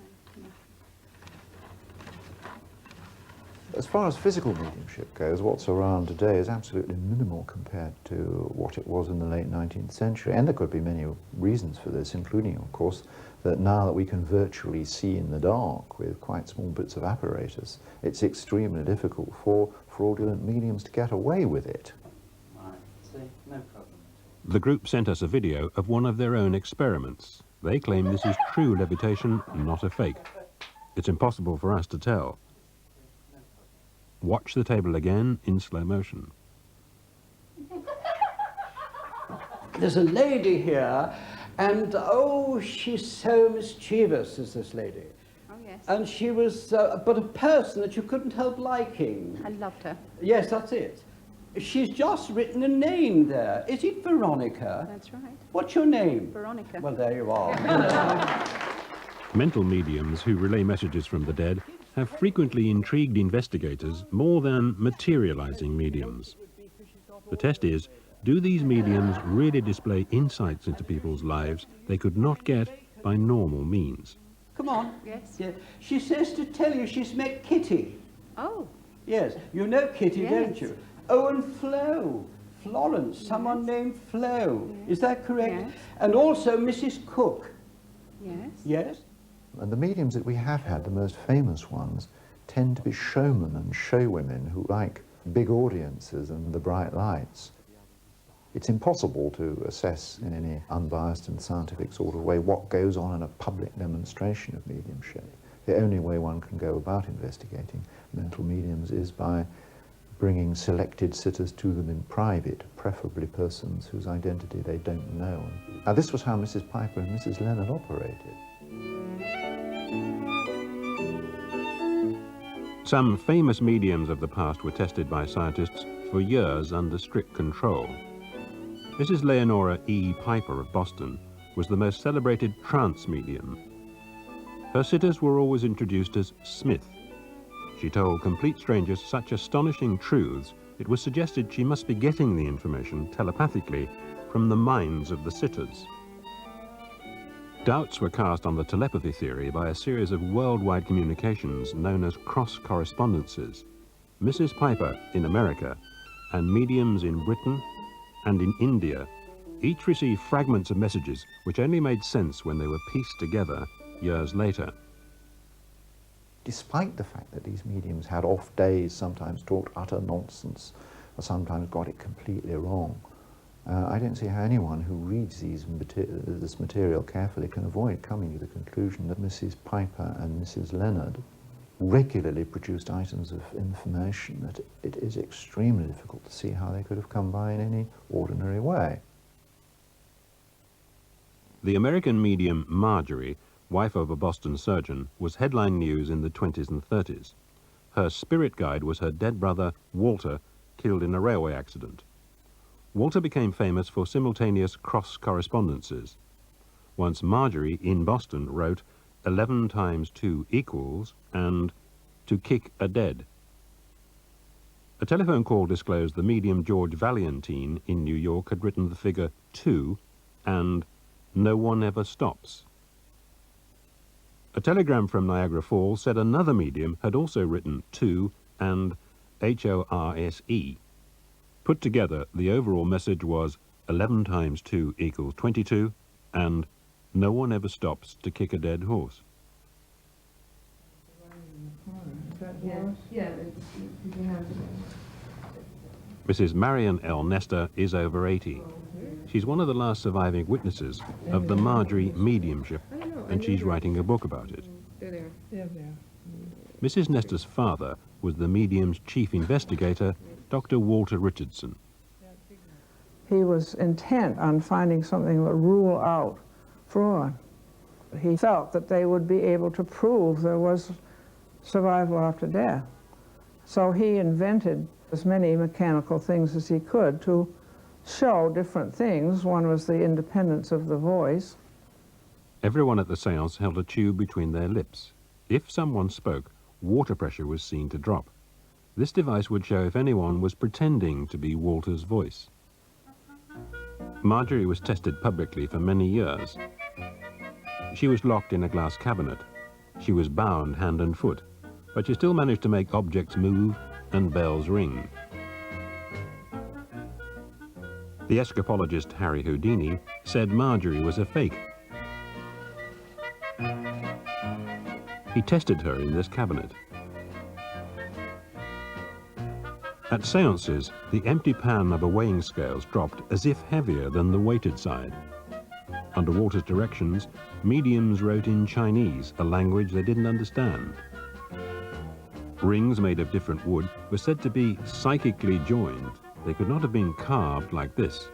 As far as physical mediumship goes, what's around today is absolutely minimal compared to what it was in the late 19th century. And there could be many reasons for this, including, of course, that now that we can virtually see in the dark with quite small bits of apparatus, it's extremely difficult for fraudulent mediums to get away with it. The group sent us a video of one of their own experiments. They claim this is true levitation, not a fake. It's impossible for us to tell. Watch the table again in slow motion. There's a lady here, and oh, she's so mischievous, is this lady. Oh, yes. Yes. And she was but a person that you couldn't help liking. I loved her. Yes, that's it. She's just written a name there. Is it Veronica? That's right. What's your name? Veronica. Well, there you are. Mental mediums who relay messages from the dead have frequently intrigued investigators more than materializing mediums. The test is, do these mediums really display insights into people's lives they could not get by normal means? Come on. Yes. Yeah. She says to tell you she's met Kitty. Oh. Yes, you know Kitty, Yes. don't you? Oh, and Flo. Florence, someone named Flo. Yes. Is that correct? Yes. And also Mrs. Cook. Yes. Yes? And the mediums that we have had, the most famous ones, tend to be showmen and showwomen who like big audiences and the bright lights. It's impossible to assess in any unbiased and scientific sort of way what goes on in a public demonstration of mediumship. The only way one can go about investigating mental mediums is by bringing selected sitters to them in private, preferably persons whose identity they don't know. Now, this was how Mrs. Piper and Mrs. Leonard operated. Some famous mediums of the past were tested by scientists for years under strict control. Mrs. Leonora E. Piper of Boston was the most celebrated trance medium. Her sitters were always introduced as Smith. She told complete strangers such astonishing truths, it was suggested she must be getting the information telepathically from the minds of the sitters. Doubts were cast on the telepathy theory by a series of worldwide communications known as cross-correspondences. Mrs. Piper in America and mediums in Britain and in India each received fragments of messages which only made sense when they were pieced together years later. Despite the fact that these mediums had off days, sometimes talked utter nonsense, or sometimes got it completely wrong, I don't see how anyone who reads this material carefully can avoid coming to the conclusion that Mrs. Piper and Mrs. Leonard regularly produced items of information that it is extremely difficult to see how they could have come by in any ordinary way. The American medium Marjorie, wife of a Boston surgeon, was headline news in the 20s and 30s. Her spirit guide was her dead brother, Walter, killed in a railway accident. Walter became famous for simultaneous cross-correspondences. Once Marjorie, in Boston, wrote 11 times 2 equals and to kick a dead. A telephone call disclosed the medium George Valentine in New York had written the figure 2 and no one ever stops. A telegram from Niagara Falls said another medium had also written 2 and HORSE. Put together, the overall message was 11 times 2 equals 22 and no one ever stops to kick a dead horse. Mrs. Marion L. Nestor is over 80. She's one of the last surviving witnesses of the Marjorie mediumship, and she's writing a book about it. Mrs. Nestor's father was the medium's chief investigator, Dr. Walter Richardson. He was intent on finding something that would rule out fraud. He felt that they would be able to prove there was survival after death. So he invented as many mechanical things as he could to show different things. One was the independence of the voice. Everyone at the séance held a tube between their lips. If someone spoke, water pressure was seen to drop. This device would show if anyone was pretending to be Walter's voice. Marjorie was tested publicly for many years. She was locked in a glass cabinet. She was bound hand and foot, but she still managed to make objects move and bells ring. The escapologist Harry Houdini said Marjorie was a fake. He tested her in this cabinet. At séances, the empty pan of a weighing scales dropped as if heavier than the weighted side. Under Walter's directions, mediums wrote in Chinese, a language they didn't understand. Rings made of different wood were said to be psychically joined. They could not have been carved like this.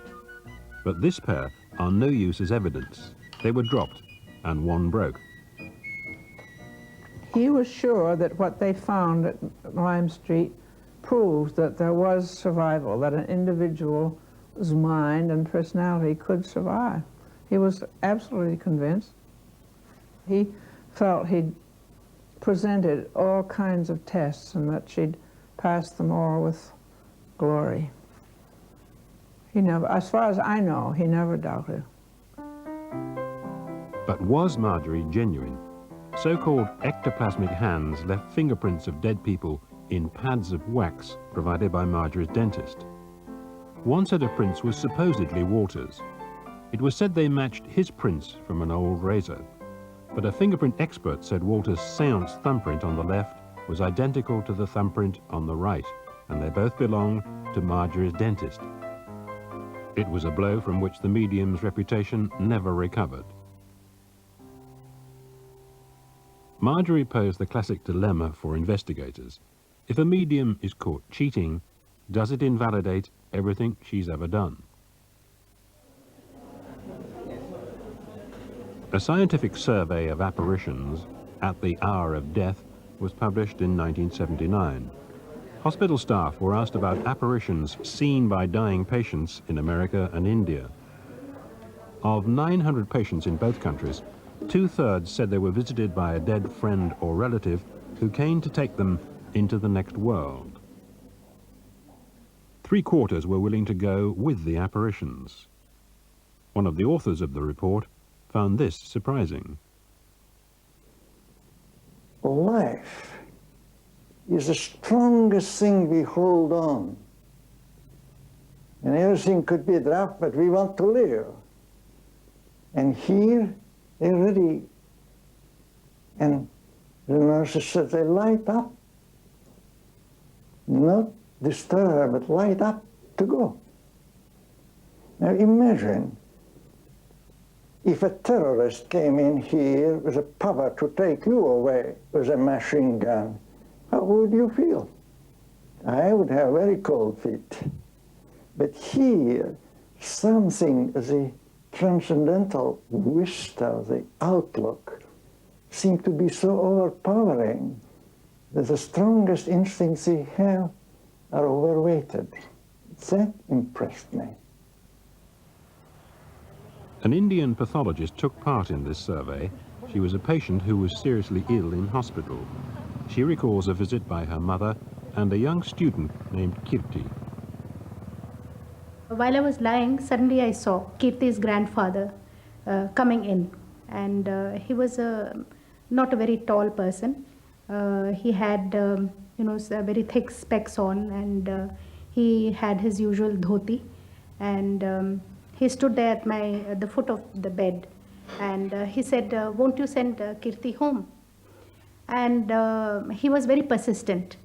But this pair are no use as evidence. They were dropped, and one broke. he was sure that what they found at Lime Street proved that there was survival, that an individual's mind and personality could survive. He was absolutely convinced. He felt he'd presented all kinds of tests and that she'd passed them all with glory. He never, as far as I know, he never doubted. But was Marjorie genuine? So-called ectoplasmic hands left fingerprints of dead people in pads of wax provided by Marjorie's dentist. One set of prints was supposedly Walter's. It was said they matched his prints from an old razor. But a fingerprint expert said Walter's seance thumbprint on the left was identical to the thumbprint on the right, and they both belonged to Marjorie's dentist. It was a blow from which the medium's reputation never recovered. Marjorie posed the classic dilemma for investigators. If a medium is caught cheating, does it invalidate everything she's ever done? A scientific survey of apparitions at the hour of death was published in 1979. Hospital staff were asked about apparitions seen by dying patients in America and India. Of 900 patients in both countries, 2/3 said they were visited by a dead friend or relative who came to take them into the next world. 3/4 were willing to go with the apparitions. One of the authors of the report found this surprising. Life is the strongest thing we hold on. And everything could be dropped, but we want to live. And here, they're ready. And the nurses said they light up. Not disturb, but light up to go. Now imagine if a terrorist came in here with a power to take you away with a machine gun, how would you feel? I would have very cold feet. But here, something, the transcendental vista, the outlook, seemed to be so overpowering that the strongest instincts we have are overweighted. That impressed me. An Indian pathologist took part in this survey. She was a patient who was seriously ill in hospital. She recalls a visit by her mother and a young student named Kirti. While I was lying, suddenly I saw Kirti's grandfather coming in, and he was not a very tall person. He had, very thick specs on, and he had his usual dhoti, and he stood there at the foot of the bed, and he said, "Won't you send Kirti home?" And he was very persistent.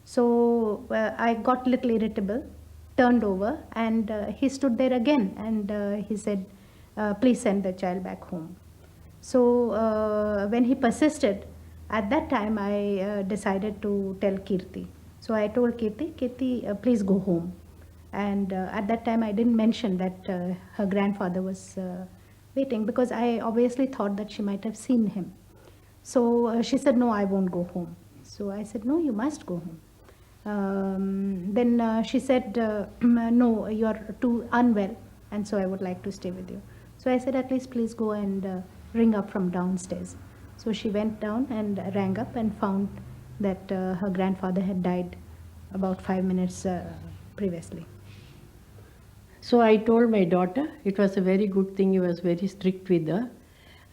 So I got a little irritable, turned over, and he stood there again, and he said, "Please send the child back home." So when he persisted, at that time I decided to tell Kirti. So I told Kirti, please go home. And at that time I didn't mention that her grandfather was waiting, because I obviously thought that she might have seen him. So she said, "No, I won't go home." So I said, "No, you must go home." Then she said, "No, you're too unwell, and so I would like to stay with you." So I said, "At least please go and ring up from downstairs." So she went down and rang up and found that her grandfather had died about 5 minutes previously. So I told my daughter, it was a very good thing he was very strict with her.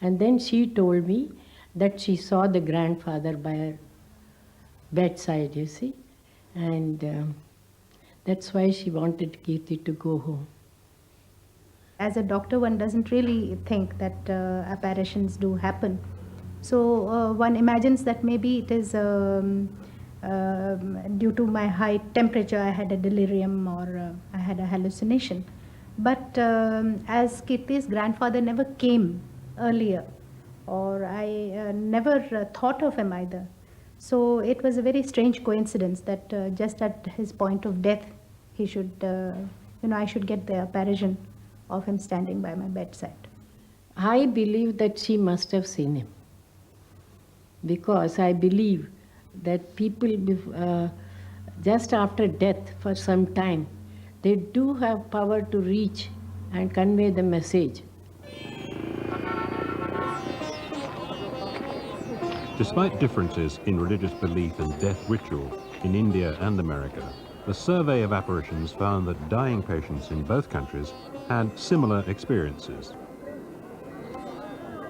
And then she told me that she saw the grandfather by her bedside, you see. And that's why she wanted Kirti to go home. As a doctor, one doesn't really think that apparitions do happen. So one imagines that maybe it is due to my high temperature, I had a delirium, or I had a hallucination. But as Kirti's grandfather never came earlier, or I never thought of him either. So it was a very strange coincidence that just at his point of death, he should, I should get the apparition of him standing by my bedside. I believe that she must have seen him, because I believe that people, just after death for some time, they do have power to reach and convey the message. Despite differences in religious belief and death ritual in India and America, the survey of apparitions found that dying patients in both countries had similar experiences.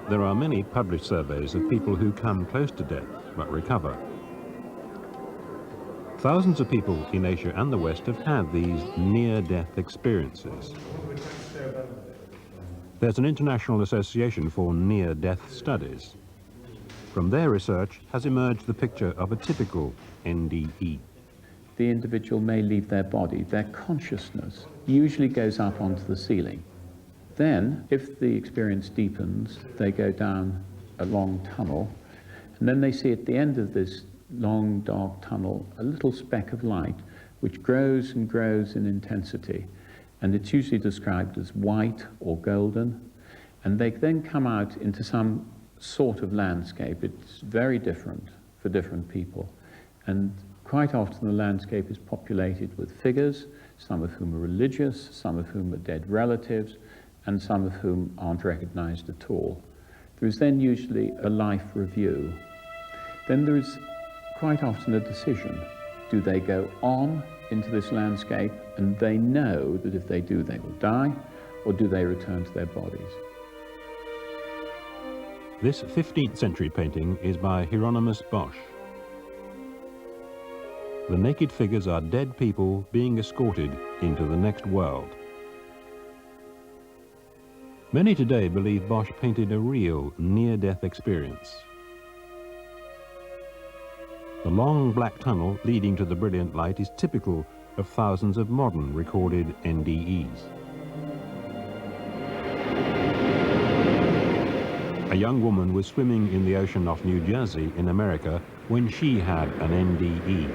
There are many published surveys of people who come close to death but recover. Thousands of people in Asia and the West have had these near-death experiences. There's an international association for near-death studies. From their research has emerged the picture of a typical NDE. The individual may leave their body. Their consciousness usually goes up onto the ceiling. Then, if the experience deepens, they go down a long tunnel, and then they see at the end of this long, dark tunnel a little speck of light which grows and grows in intensity, and it's usually described as white or golden, and they then come out into some sort of landscape. It's very different for different people, and quite often the landscape is populated with figures, some of whom are religious, some of whom are dead relatives, and some of whom aren't recognized at all. There is then usually a life review. Then there is quite often a decision. Do they go on into this landscape and they know that if they do they will die, or do they return to their bodies? This 15th century painting is by Hieronymus Bosch. The naked figures are dead people being escorted into the next world. Many today believe Bosch painted a real near-death experience. The long black tunnel leading to the brilliant light is typical of thousands of modern recorded NDEs. A young woman was swimming in the ocean off New Jersey in America when she had an NDE.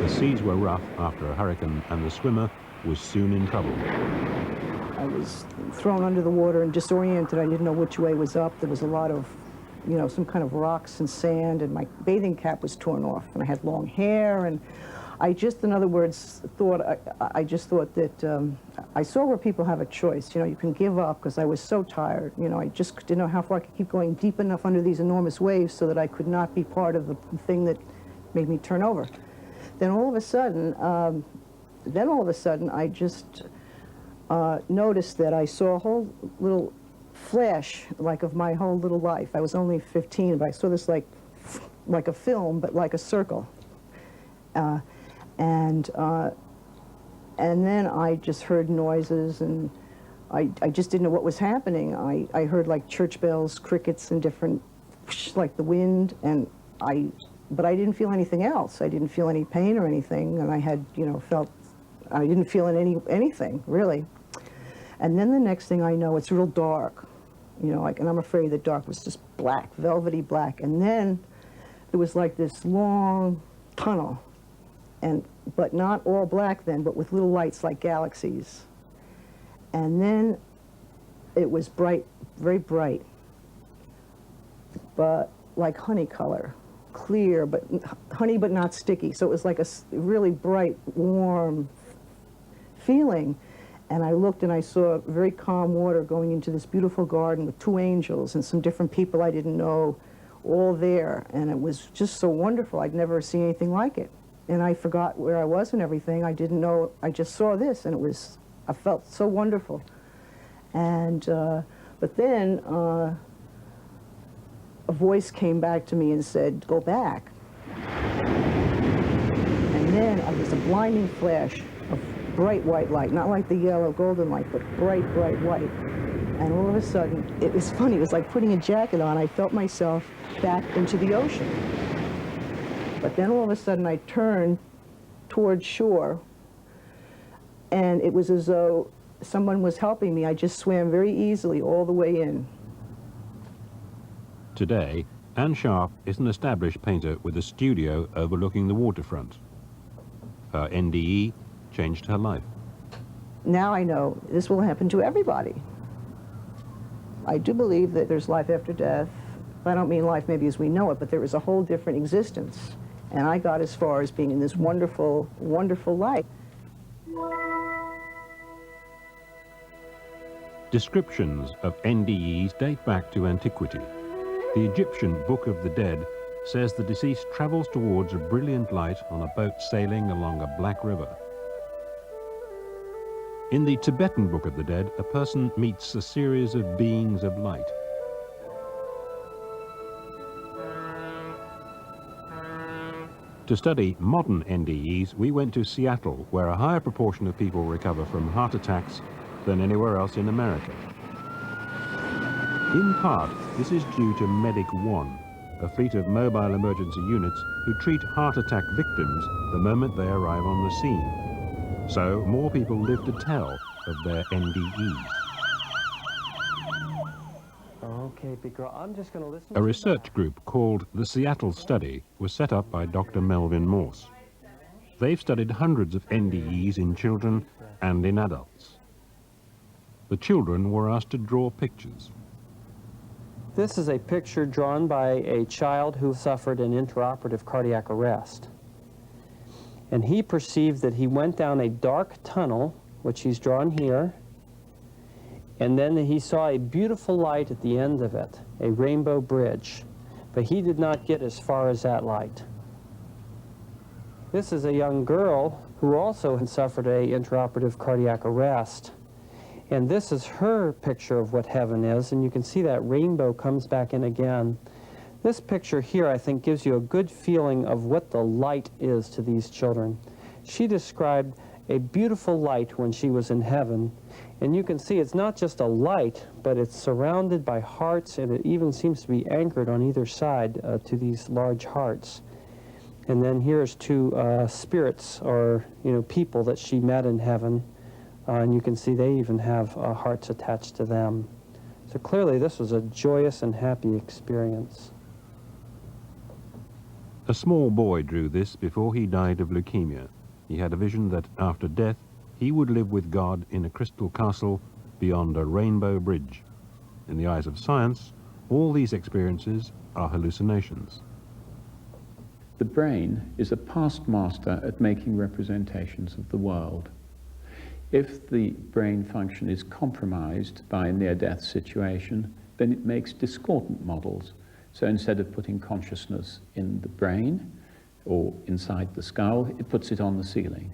The seas were rough after a hurricane and the swimmer was soon in trouble. I was thrown under the water and disoriented. I didn't know which way was up. There was a lot of, you know, some kind of rocks and sand, and my bathing cap was torn off, and I had long hair, and I just, in other words, thought, I just thought that I saw where people have a choice. You know, you can give up, because I was so tired. You know, I just didn't know how far I could keep going deep enough under these enormous waves so that I could not be part of the thing that made me turn over. Then all of a sudden, I just noticed that I saw a whole little flash, like of my whole little life. I was only 15, but I saw this like a film, but like a circle. And then I just heard noises, and I just didn't know what was happening. I heard like church bells, crickets, and different, like the wind, and but I didn't feel anything else. I didn't feel any pain or anything, and I had, you know, I didn't feel anything, really. And then the next thing I know, it's real dark, you know, like, and I'm afraid the dark was just black, velvety black. And then it was like this long tunnel, but not all black then, but with little lights like galaxies. And then it was bright, very bright, but like honey color, clear, but honey but not sticky. So it was like a really bright, warm feeling. And I looked and I saw very calm water going into this beautiful garden with 2 angels and some different people I didn't know, all there. And it was just so wonderful. I'd never seen anything like it. And I forgot where I was and everything. I didn't know, I just saw this, and I felt so wonderful. And, but then a voice came back to me and said, go back. And then it was a blinding flash of bright white light, not like the yellow golden light, but bright, bright white. And all of a sudden, it was funny, it was like putting a jacket on. I felt myself back into the ocean. But then all of a sudden I turned towards shore, and it was as though someone was helping me. I just swam very easily all the way in. Today, Anne Sharp is an established painter with a studio overlooking the waterfront. Her NDE changed her life. Now I know this will happen to everybody. I do believe that there's life after death, I don't mean life maybe as we know it, but there is a whole different existence. And I got as far as being in this wonderful, wonderful life. Descriptions of NDEs date back to antiquity. The Egyptian Book of the Dead says the deceased travels towards a brilliant light on a boat sailing along a black river. In the Tibetan Book of the Dead, a person meets a series of beings of light. To study modern NDEs, we went to Seattle, where a higher proportion of people recover from heart attacks than anywhere else in America. In part, this is due to Medic One, a fleet of mobile emergency units who treat heart attack victims the moment they arrive on the scene. So more people live to tell of their NDEs. Okay, big girl, I'm just going to listen. A research group called the Seattle Study was set up by Dr. Melvin Morse. They've studied hundreds of NDEs in children and in adults. The children were asked to draw pictures. This is a picture drawn by a child who suffered an intraoperative cardiac arrest. And he perceived that he went down a dark tunnel, which he's drawn here, and then he saw a beautiful light at the end of it, a rainbow bridge. But he did not get as far as that light. This is a young girl who also had suffered an intraoperative cardiac arrest. And this is her picture of what heaven is, and you can see that rainbow comes back in again. This picture here, I think, gives you a good feeling of what the light is to these children. She described a beautiful light when she was in heaven, and you can see it's not just a light, but it's surrounded by hearts, and it even seems to be anchored on either side to these large hearts. And then here's two spirits, or people that she met in heaven. And you can see they even have hearts attached to them. So clearly this was a joyous and happy experience. A small boy drew this before he died of leukemia. He had a vision that after death he would live with God in a crystal castle beyond a rainbow bridge. In the eyes of science, all these experiences are hallucinations. The brain is a past master at making representations of the world. If the brain function is compromised by a near-death situation, then it makes discordant models. So instead of putting consciousness in the brain or inside the skull, it puts it on the ceiling.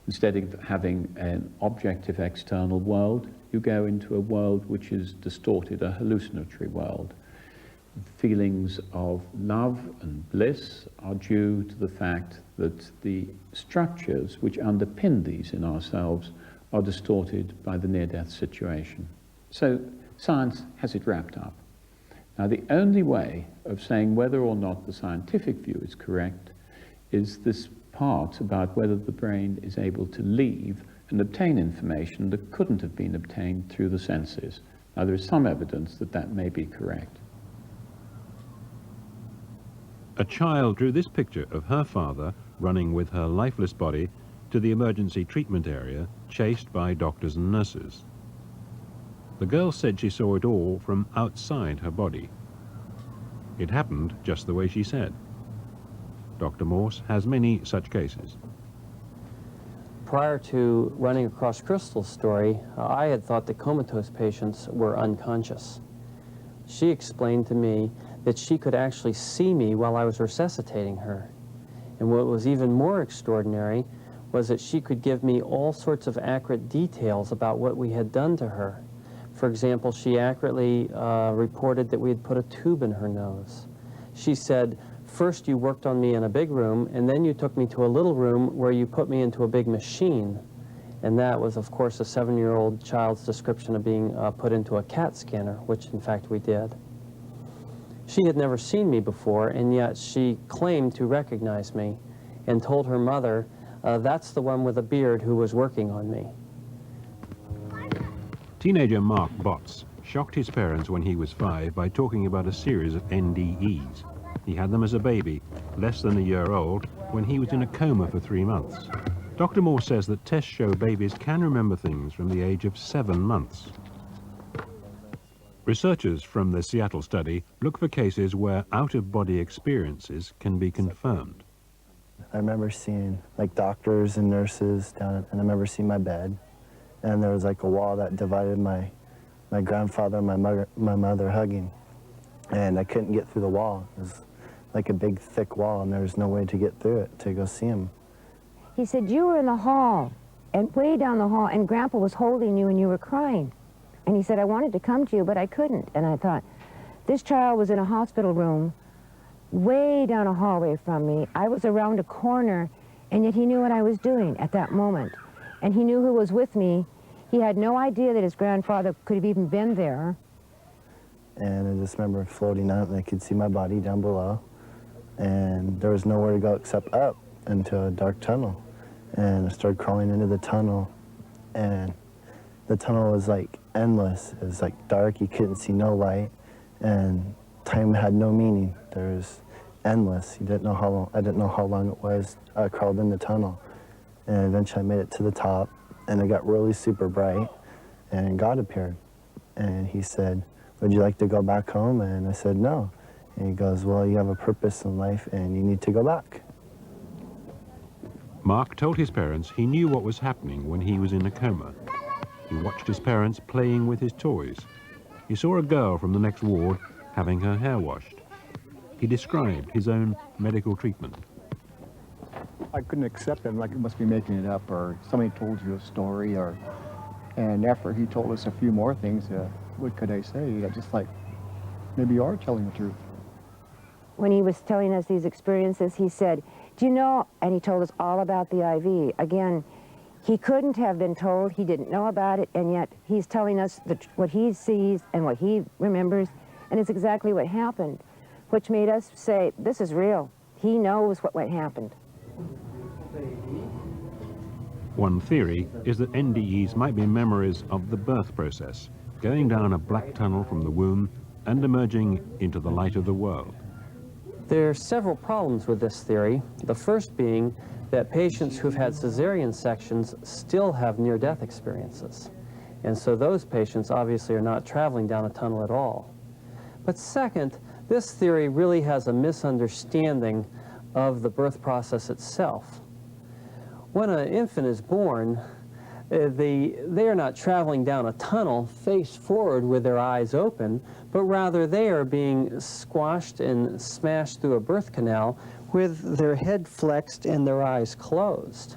Instead of having an objective external world, you go into a world which is distorted, a hallucinatory world. Feelings of love and bliss are due to the fact that the structures which underpin these in ourselves are distorted by the near-death situation. So science has it wrapped up. Now, the only way of saying whether or not the scientific view is correct is this part about whether the brain is able to leave and obtain information that couldn't have been obtained through the senses. Now, there is some evidence that that may be correct. A child drew this picture of her father running with her lifeless body to the emergency treatment area, chased by doctors and nurses. The girl said she saw it all from outside her body. It happened just the way she said. Dr. Morse has many such cases. Prior to running across Crystal's story, I had thought that comatose patients were unconscious. She explained to me that she could actually see me while I was resuscitating her. And what was even more extraordinary was that she could give me all sorts of accurate details about what we had done to her. For example, she accurately reported that we had put a tube in her nose. She said, first you worked on me in a big room, and then you took me to a little room where you put me into a big machine. And that was, of course, a 7-year-old child's description of being put into a CAT scanner, which in fact we did. She had never seen me before, and yet she claimed to recognize me and told her mother, that's the one with a beard who was working on me. Teenager Mark Botts shocked his parents when he was 5 by talking about a series of NDEs. He had them as a baby, less than a year old, when he was in a coma for 3 months. Dr. Moore says that tests show babies can remember things from the age of 7 months. Researchers from the Seattle study look for cases where out-of-body experiences can be confirmed. I remember seeing like doctors and nurses down, and I remember seeing my bed, and there was like a wall that divided my grandfather and my mother hugging, and I couldn't get through the wall. It was like a big thick wall, and there was no way to get through it to go see him. He said, you were in the hall, and way down the hall, and Grandpa was holding you and you were crying. And he said, I wanted to come to you, but I couldn't. And I thought, this child was in a hospital room, way down a hallway from me. I was around a corner, and yet he knew what I was doing at that moment. And he knew who was with me. He had no idea that his grandfather could have even been there. And I just remember floating out, and I could see my body down below. And there was nowhere to go except up into a dark tunnel. And I started crawling into the tunnel, and the tunnel was like endless. It was like dark, you couldn't see no light, and time had no meaning. There was endless. You didn't know how long, I didn't know how long it was. I crawled in the tunnel, and eventually I made it to the top, and it got really super bright, and God appeared. And he said, would you like to go back home? And I said, no. And he goes, well, you have a purpose in life, and you need to go back. Mark told his parents he knew what was happening when he was in a coma. He watched his parents playing with his toys. He saw a girl from the next ward having her hair washed. He described his own medical treatment. I couldn't accept it, like it must be making it up, or somebody told you a story, and after he told us a few more things, what could I say? Just like, maybe you are telling the truth. When he was telling us these experiences, he said, do you know, and he told us all about the IV. Again, he couldn't have been told, he didn't know about it, and yet he's telling us what he sees and what he remembers, and it's exactly what happened, which made us say, this is real. He knows what happened. One theory is that NDEs might be memories of the birth process, going down a black tunnel from the womb and emerging into the light of the world. There are several problems with this theory, the first being that patients who've had cesarean sections still have near-death experiences. And so those patients obviously are not traveling down a tunnel at all. But second, this theory really has a misunderstanding of the birth process itself. When an infant is born, they are not traveling down a tunnel face forward with their eyes open, but rather they are being squashed and smashed through a birth canal with their head flexed and their eyes closed.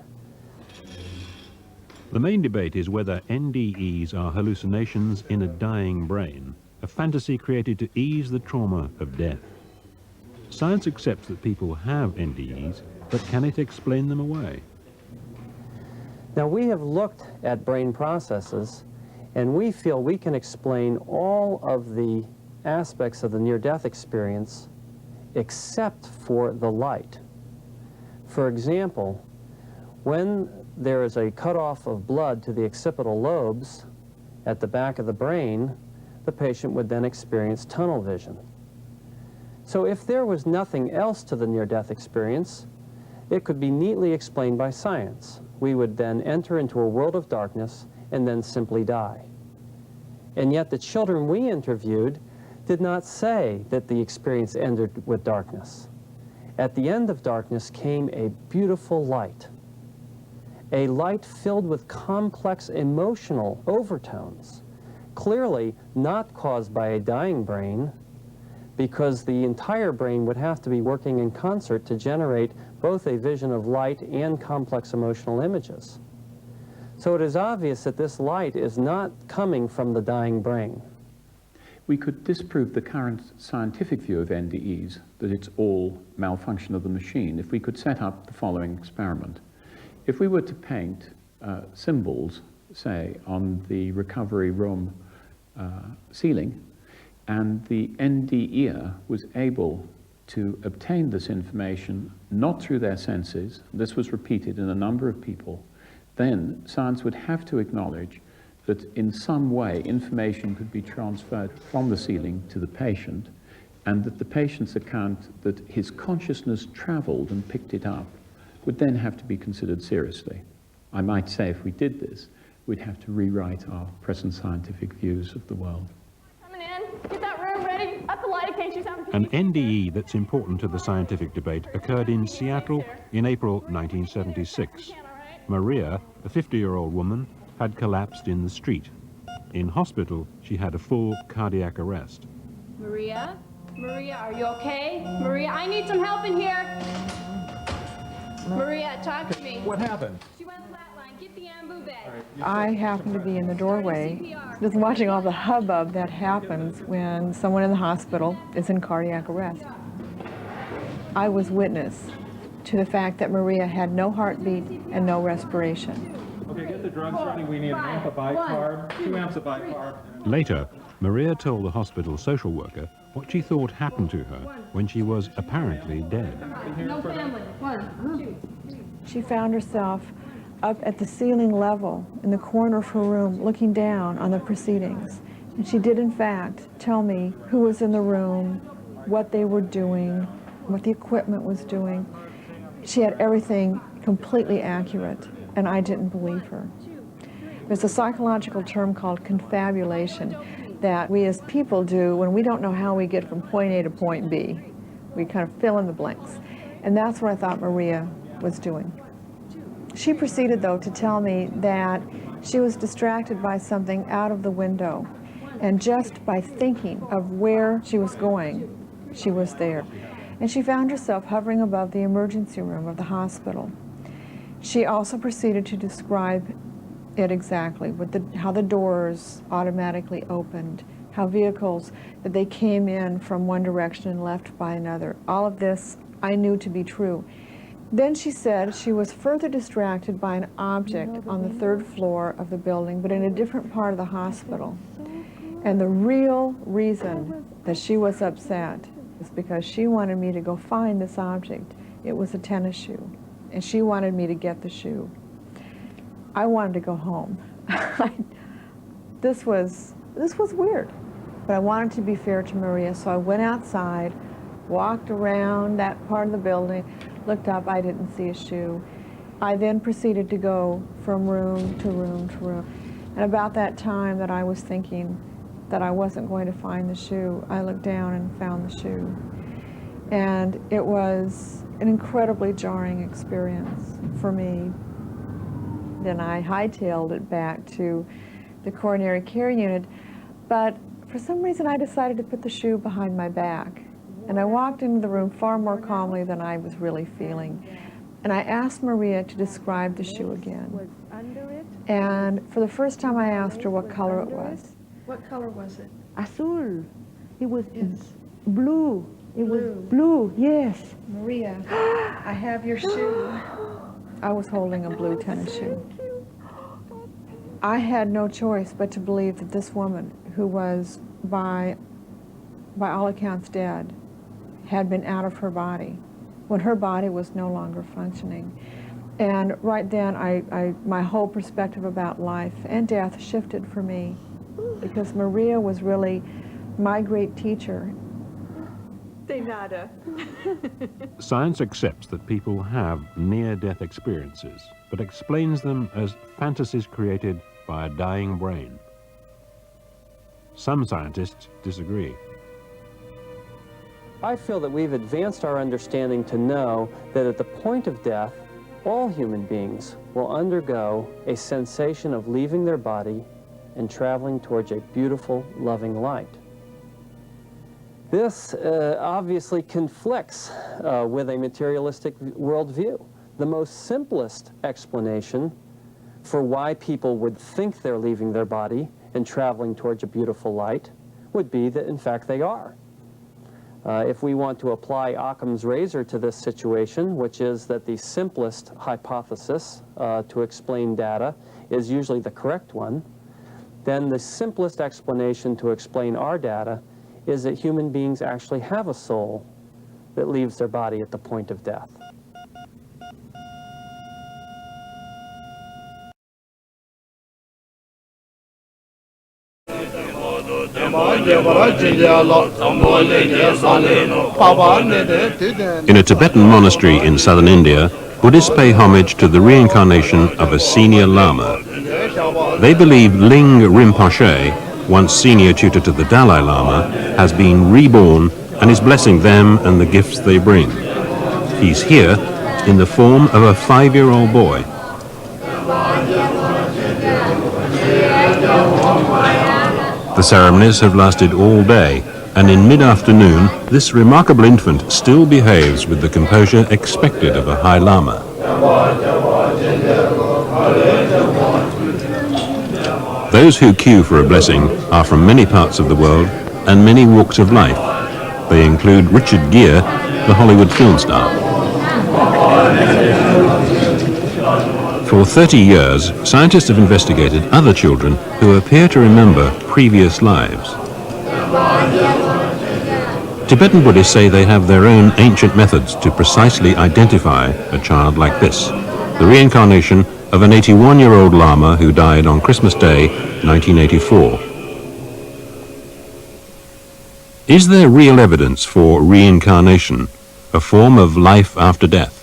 The main debate is whether NDEs are hallucinations in a dying brain, a fantasy created to ease the trauma of death. Science accepts that people have NDEs, but can it explain them away? Now, we have looked at brain processes, and we feel we can explain all of the aspects of the near-death experience except for the light. For example, when there is a cutoff of blood to the occipital lobes at the back of the brain, the patient would then experience tunnel vision. So if there was nothing else to the near-death experience, it could be neatly explained by science. We would then enter into a world of darkness and then simply die. And yet the children we interviewed did not say that the experience ended with darkness. At the end of darkness came a beautiful light, a light filled with complex emotional overtones, clearly not caused by a dying brain, because the entire brain would have to be working in concert to generate both a vision of light and complex emotional images. So it is obvious that this light is not coming from the dying brain. We could disprove the current scientific view of NDEs, that it's all malfunction of the machine, if we could set up the following experiment. If we were to paint symbols, say, on the recovery room ceiling, and the NDE was able to obtain this information not through their senses, this was repeated in a number of people, then science would have to acknowledge that in some way information could be transferred from the ceiling to the patient, and that the patient's account that his consciousness traveled and picked it up would then have to be considered seriously. I might say if we did this, we'd have to rewrite our present scientific views of the world. Coming in. An NDE that's important to the scientific debate occurred in Seattle in April 1976. Maria, a 50-year-old woman, had collapsed in the street. In hospital, she had a full cardiac arrest. Maria? Maria, are you okay? Maria, I need some help in here. Maria, talk to me. What happened? She went flatline. Get the ambu bag. I happened to be in the doorway, just watching all the hubbub that happens when someone in the hospital is in cardiac arrest. I was witness to the fact that Maria had no heartbeat and no respiration. Okay, get the drugs ready. We need an amp of bicarb, 2 amps of bicarb. Later, Maria told the hospital social worker what she thought happened to her when she was apparently dead. No family. 1, 2. She found herself up at the ceiling level in the corner of her room looking down on the proceedings. And she did in fact tell me who was in the room, what they were doing, what the equipment was doing. She had everything completely accurate, and I didn't believe her. There's a psychological term called confabulation that we as people do when we don't know how we get from point A to point B. We kind of fill in the blanks. And that's what I thought Maria was doing. She proceeded, though, to tell me that she was distracted by something out of the window. And just by thinking of where she was going, she was there. And she found herself hovering above the emergency room of the hospital. She also proceeded to describe it exactly, with how the doors automatically opened, how vehicles, that they came in from one direction and left by another. All of this I knew to be true. Then she said she was further distracted by an object on the 3rd floor of the building, but in a different part of the hospital. And the real reason that she was upset is because she wanted me to go find this object. It was a tennis shoe, and she wanted me to get the shoe. I wanted to go home. This was weird, but I wanted to be fair to Maria, so I went outside, walked around that part of the building, looked up, I didn't see a shoe. I then proceeded to go from room to room to room. And about that time that I was thinking that I wasn't going to find the shoe, I looked down and found the shoe. And it was an incredibly jarring experience for me. Then I hightailed it back to the coronary care unit, but for some reason I decided to put the shoe behind my back. And I walked into the room far more calmly than I was really feeling. And I asked Maria to describe the shoe again. And for the first time I asked her what color it was. What color was it? Azul. It was blue. It was blue, yes. Maria, I have your shoe. I was holding a blue tennis shoe. I had no choice but to believe that this woman, who was by all accounts dead, had been out of her body when her body was no longer functioning. And right then, my whole perspective about life and death shifted for me, because Maria was really my great teacher. De nada. Science accepts that people have near-death experiences, but explains them as fantasies created by a dying brain. Some scientists disagree. I feel that we've advanced our understanding to know that at the point of death, all human beings will undergo a sensation of leaving their body and traveling towards a beautiful, loving light. This obviously conflicts with a materialistic worldview. The most simplest explanation for why people would think they're leaving their body and traveling towards a beautiful light would be that, in fact, they are. If we want to apply Occam's razor to this situation, which is that the simplest hypothesis to explain data is usually the correct one, then the simplest explanation to explain our data is that human beings actually have a soul that leaves their body at the point of death. In a Tibetan monastery in southern India, Buddhists pay homage to the reincarnation of a senior Lama. They believe Ling Rinpoche, once senior tutor to the Dalai Lama, has been reborn and is blessing them and the gifts they bring. He's here in the form of a 5-year-old boy. The ceremonies have lasted all day, and in mid-afternoon, this remarkable infant still behaves with the composure expected of a High Lama. Those who queue for a blessing are from many parts of the world and many walks of life. They include Richard Gere, the Hollywood film star. For 30 years, scientists have investigated other children who appear to remember previous lives. Tibetan Buddhists say they have their own ancient methods to precisely identify a child like this, the reincarnation of an 81-year-old Lama who died on Christmas Day, 1984. Is there real evidence for reincarnation, a form of life after death?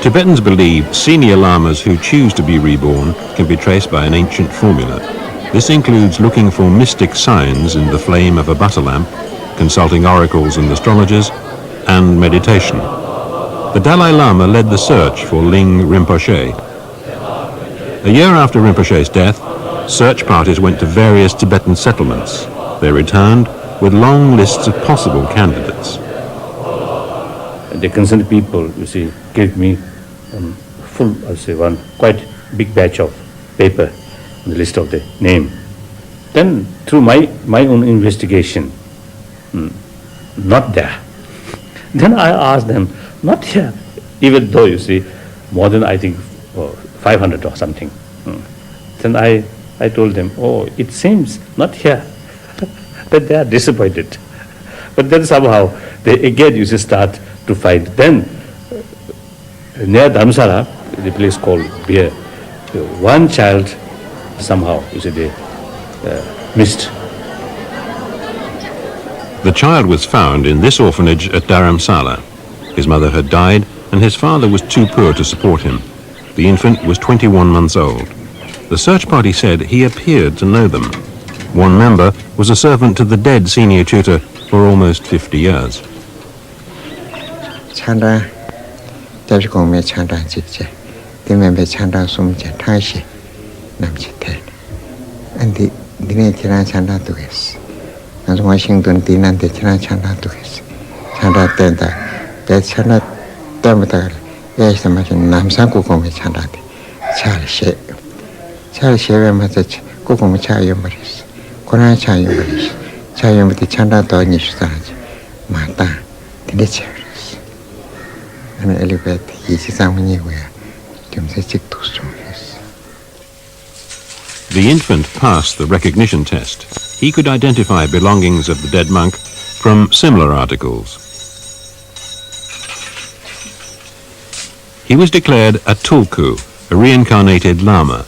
Tibetans believe senior lamas who choose to be reborn can be traced by an ancient formula. This includes looking for mystic signs in the flame of a butter lamp, consulting oracles and astrologers, and meditation. The Dalai Lama led the search for Ling Rinpoche. A year after Rinpoche's death, search parties went to various Tibetan settlements. They returned with long lists of possible candidates. The concerned people, you see, gave me full, I'll say, one quite big batch of paper, the list of the name. Then, through my own investigation, not there. Then I asked them, not here, even though, you see, more than, I think, 500 or something. Then I told them, oh, it seems not here. That they are disappointed. But then somehow, they again, you see, start to find. Then, near Dharamsala, the place called Beer, one child somehow, you see, they missed. The child was found in this orphanage at Dharamsala. His mother had died, and his father was too poor to support him. The infant was 21 months old. The search party said he appeared to know them. One member was a servant to the dead senior tutor for almost 50 years. Chanda, Dabshikome Chanda Jikje, the member Chanda Sumja Tashi, Namchite, and the Dinatira Chanda Dues, and Washington Dinan de Chanda Dues, Chanda Tenda, Bed Chanda Damatar, yes, the Machin Namsaku Kome Chanda, Charles Sheve Matach, Kukum Chayumaris, Kona Chayumaris, Chayum with the Chanda Donish Staj, Mata, the nature. And elevate each anywhere. The infant passed the recognition test. He could identify belongings of the dead monk from similar articles. He was declared a tulku, a reincarnated Lama.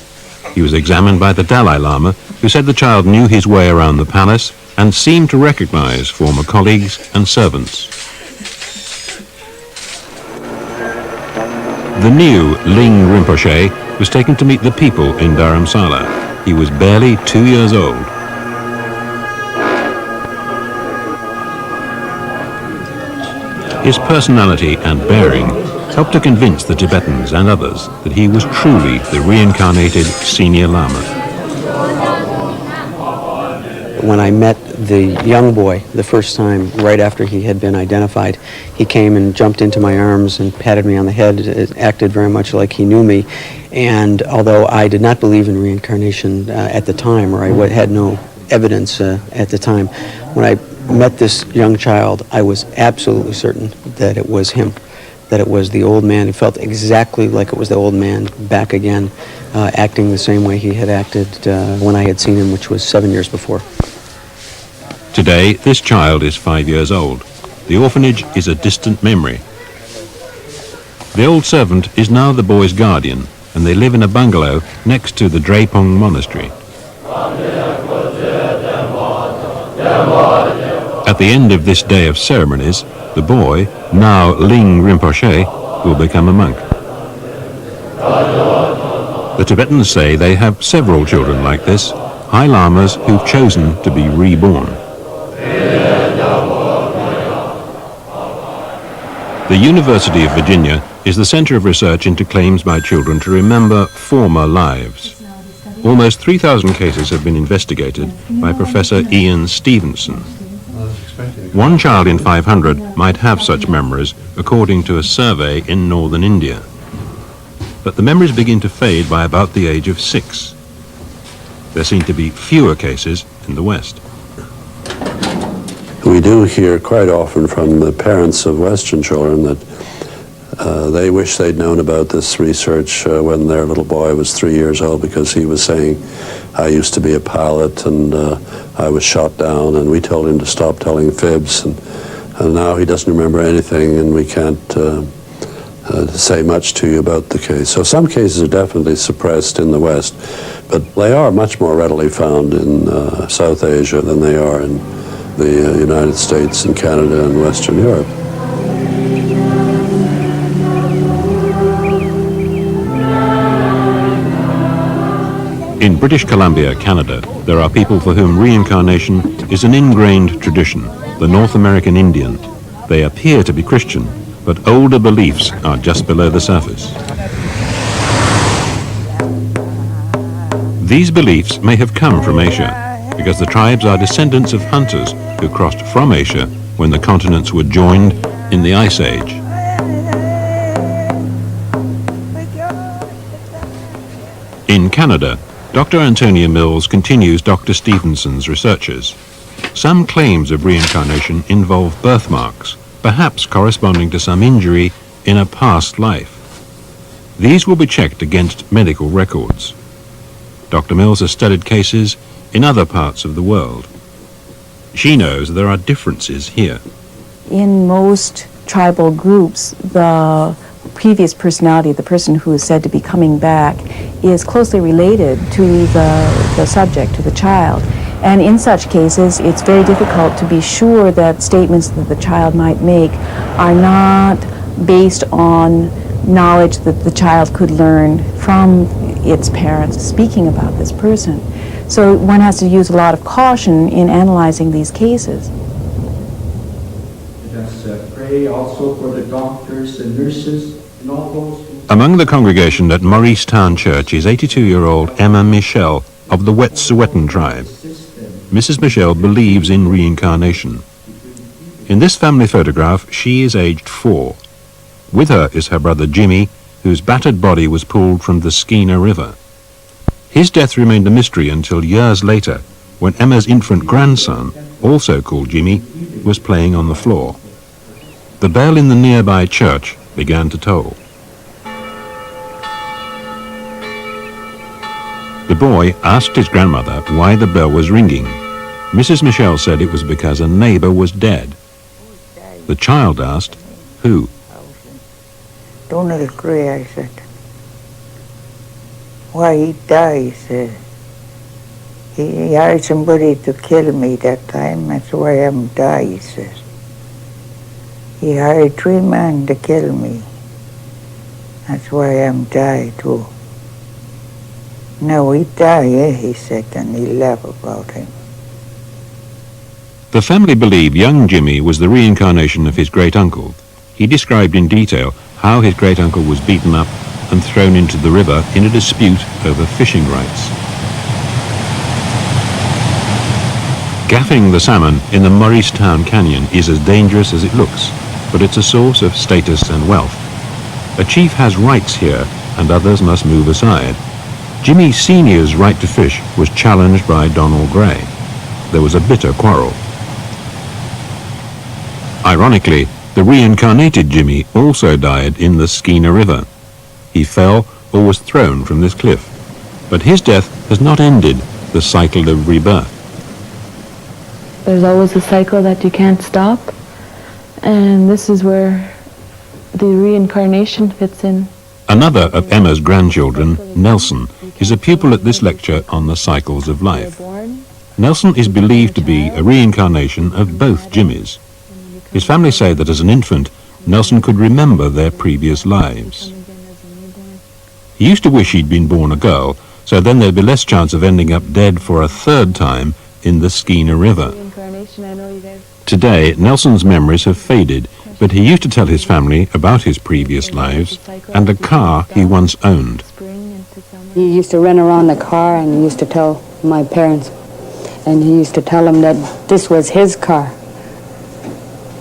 He was examined by the Dalai Lama, who said the child knew his way around the palace and seemed to recognize former colleagues and servants. The new Ling Rinpoche was taken to meet the people in Dharamsala. He was barely 2 years old. His personality and bearing helped to convince the Tibetans and others that he was truly the reincarnated senior Lama. When I met the young boy the first time, right after he had been identified, he came and jumped into my arms and patted me on the head. It acted very much like he knew me. And although I did not believe in reincarnation at the time, or I had no evidence at the time, when I met this young child, I was absolutely certain that it was him, that it was the old man. It felt exactly like it was the old man back again, acting the same way he had acted when I had seen him, which was 7 years before. Today, this child is 5 years old. The orphanage is a distant memory. The old servant is now the boy's guardian, and they live in a bungalow next to the Drepung Monastery. At the end of this day of ceremonies, the boy, now Ling Rinpoche, will become a monk. The Tibetans say they have several children like this, High Lamas who've chosen to be reborn. The University of Virginia is the center of research into claims by children to remember former lives. Almost 3,000 cases have been investigated by Professor Ian Stevenson. One child in 500 might have such memories, according to a survey in northern India. But the memories begin to fade by about the age of 6. There seem to be fewer cases in the West. We do hear quite often from the parents of Western children that they wish they'd known about this research when their little boy was 3 years old, because he was saying, I used to be a pilot and I was shot down, and we told him to stop telling fibs, and now he doesn't remember anything, and we can't say much to you about the case. So some cases are definitely suppressed in the West, but they are much more readily found in South Asia than they are in the United States and Canada and Western Europe. In British Columbia, Canada, there are people for whom reincarnation is an ingrained tradition, the North American Indian. They appear to be Christian, but older beliefs are just below the surface. These beliefs may have come from Asia, because the tribes are descendants of hunters who crossed from Asia when the continents were joined in the Ice Age. In Canada, Dr. Antonia Mills continues Dr. Stevenson's researches. Some claims of reincarnation involve birthmarks, perhaps corresponding to some injury in a past life. These will be checked against medical records. Dr. Mills has studied cases in other parts of the world. She knows there are differences here. In most tribal groups, the previous personality, the person who is said to be coming back, is closely related to the subject, to the child. And in such cases, it's very difficult to be sure that statements that the child might make are not based on knowledge that the child could learn from its parents speaking about this person. So one has to use a lot of caution in analyzing these cases. Let us pray also for the doctors and nurses and all those who... Among the congregation at Maurice-Town Church is 82-year-old Emma Michel of the Wet'suwet'en tribe. Mrs. Michel believes in reincarnation. In this family photograph, she is aged 4. With her is her brother Jimmy, whose battered body was pulled from the Skeena River. His death remained a mystery until years later, when Emma's infant grandson, also called Jimmy, was playing on the floor. The bell in the nearby church began to toll. The boy asked his grandmother why the bell was ringing. Mrs. Michel said it was because a neighbor was dead. The child asked, who? Donald Gray, I said. Why he died, he said. He hired somebody to kill me that time, that's why I'm died, he says. He hired 3 men to kill me. That's why I'm died too. No, he died, he said, and he laughed about him. The family believed young Jimmy was the reincarnation of his great-uncle. He described in detail how his great-uncle was beaten up and thrown into the river in a dispute over fishing rights. Gaffing the salmon in the Maurice-Town Canyon is as dangerous as it looks, but it's a source of status and wealth. A chief has rights here, and others must move aside. Jimmy Sr.'s right to fish was challenged by Donald Gray. There was a bitter quarrel. Ironically, the reincarnated Jimmy also died in the Skeena River. He fell or was thrown from this cliff. But his death has not ended the cycle of rebirth. There's always a cycle that you can't stop, and this is where the reincarnation fits in. Another of Emma's grandchildren, Nelson, is a pupil at this lecture on the cycles of life. Nelson is believed to be a reincarnation of both Jimmys. His family say that as an infant, Nelson could remember their previous lives. He used to wish he'd been born a girl, so then there'd be less chance of ending up dead for a third time in the Skeena River. Today, Nelson's memories have faded, but he used to tell his family about his previous lives and a car he once owned. He used to run around the car and he used to tell my parents, and he used to tell them that this was his car.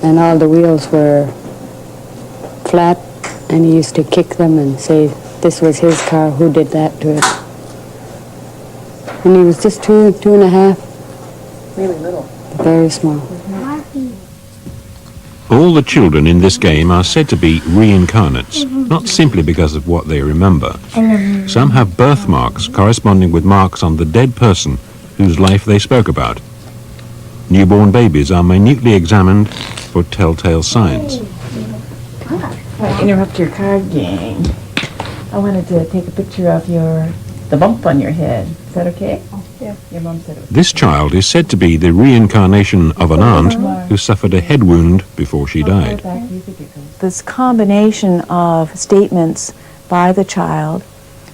And all the wheels were flat, and he used to kick them and say this was his car, who did that to it. And he was just two and a half. Really little. Very small. All the children in this game are said to be reincarnates, not simply because of what they remember. Some have birthmarks corresponding with marks on the dead person whose life they spoke about. Newborn babies are minutely examined for telltale signs. I interrupt your card game. I wanted to take a picture of the bump on your head. Is that okay? Yeah. Your mom said it was. This child is said to be the reincarnation of an aunt who suffered a head wound before she died. This combination of statements by the child,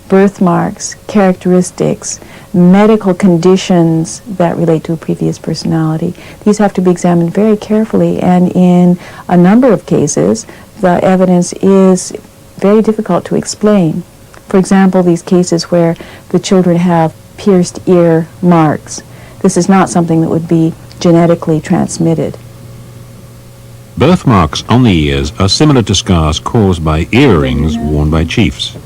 birthmarks, characteristics, medical conditions that relate to a previous personality, these have to be examined very carefully, and in a number of cases, the evidence is very difficult to explain. For example, these cases where the children have pierced ear marks. This is not something that would be genetically transmitted. Birthmarks on the ears are similar to scars caused by earrings worn by chiefs.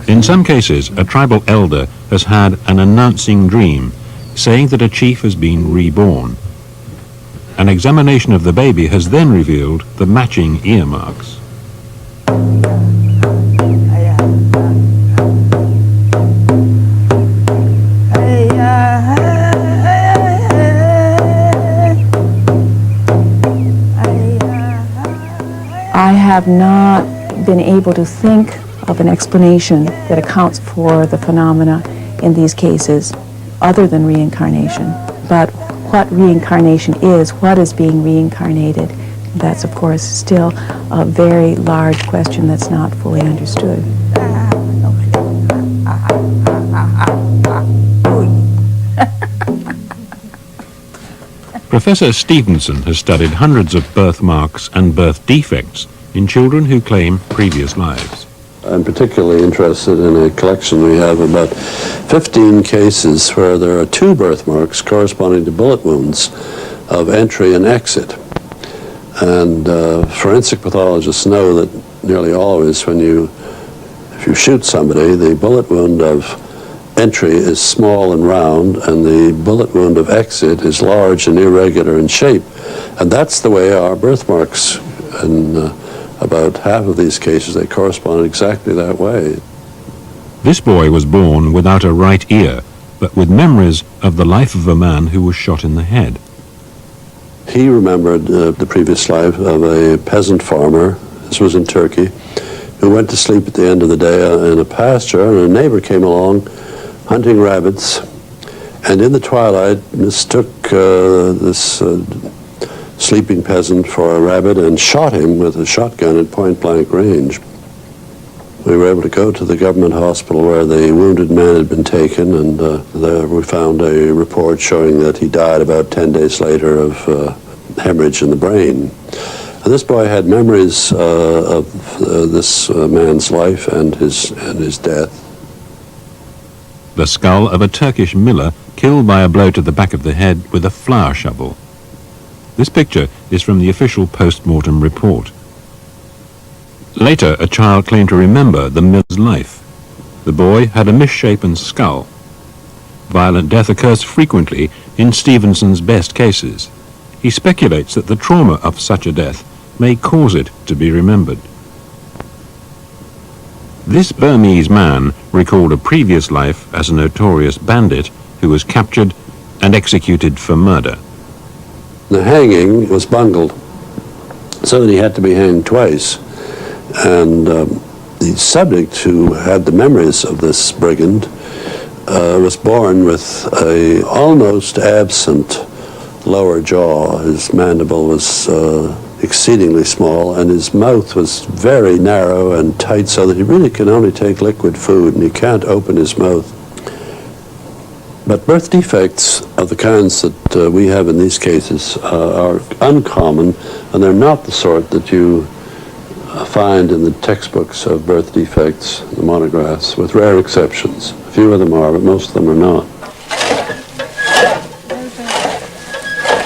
In some cases, a tribal elder has had an announcing dream, saying that a chief has been reborn. An examination of the baby has then revealed the matching ear marks. I have not been able to think of an explanation that accounts for the phenomena in these cases other than reincarnation. But what reincarnation is, what is being reincarnated, that's of course still a very large question that's not fully understood. Professor Stevenson has studied hundreds of birthmarks and birth defects in children who claim previous lives. I'm particularly interested in a collection we have about 15 cases where there are two birthmarks corresponding to bullet wounds of entry and exit. And forensic pathologists know that nearly always if you shoot somebody, the bullet wound of entry is small and round, and the bullet wound of exit is large and irregular in shape. And that's the way our birthmarks, in about half of these cases, they correspond exactly that way. This boy was born without a right ear, but with memories of the life of a man who was shot in the head. He remembered the previous life of a peasant farmer, this was in Turkey, who went to sleep at the end of the day in a pasture, and a neighbor came along hunting rabbits, and in the twilight mistook this sleeping peasant for a rabbit and shot him with a shotgun at point-blank range. We were able to go to the government hospital where the wounded man had been taken, and there we found a report showing that he died about 10 days later of hemorrhage in the brain. And this boy had memories of this man's life and his death. The skull of a Turkish miller killed by a blow to the back of the head with a flour shovel. This picture is from the official post-mortem report. Later, a child claimed to remember the miller's life. The boy had a misshapen skull. Violent death occurs frequently in Stevenson's best cases. He speculates that the trauma of such a death may cause it to be remembered. This Burmese man recalled a previous life as a notorious bandit who was captured and executed for murder. The hanging was bungled so that he had to be hanged twice. And the subject, who had the memories of this brigand, was born with a almost absent lower jaw. His mandible was exceedingly small, and his mouth was very narrow and tight so that he really can only take liquid food and he can't open his mouth. But birth defects of the kinds that we have in these cases are uncommon, and they're not the sort that you find in the textbooks of birth defects, the monographs, with rare exceptions. A few of them are, but most of them are not.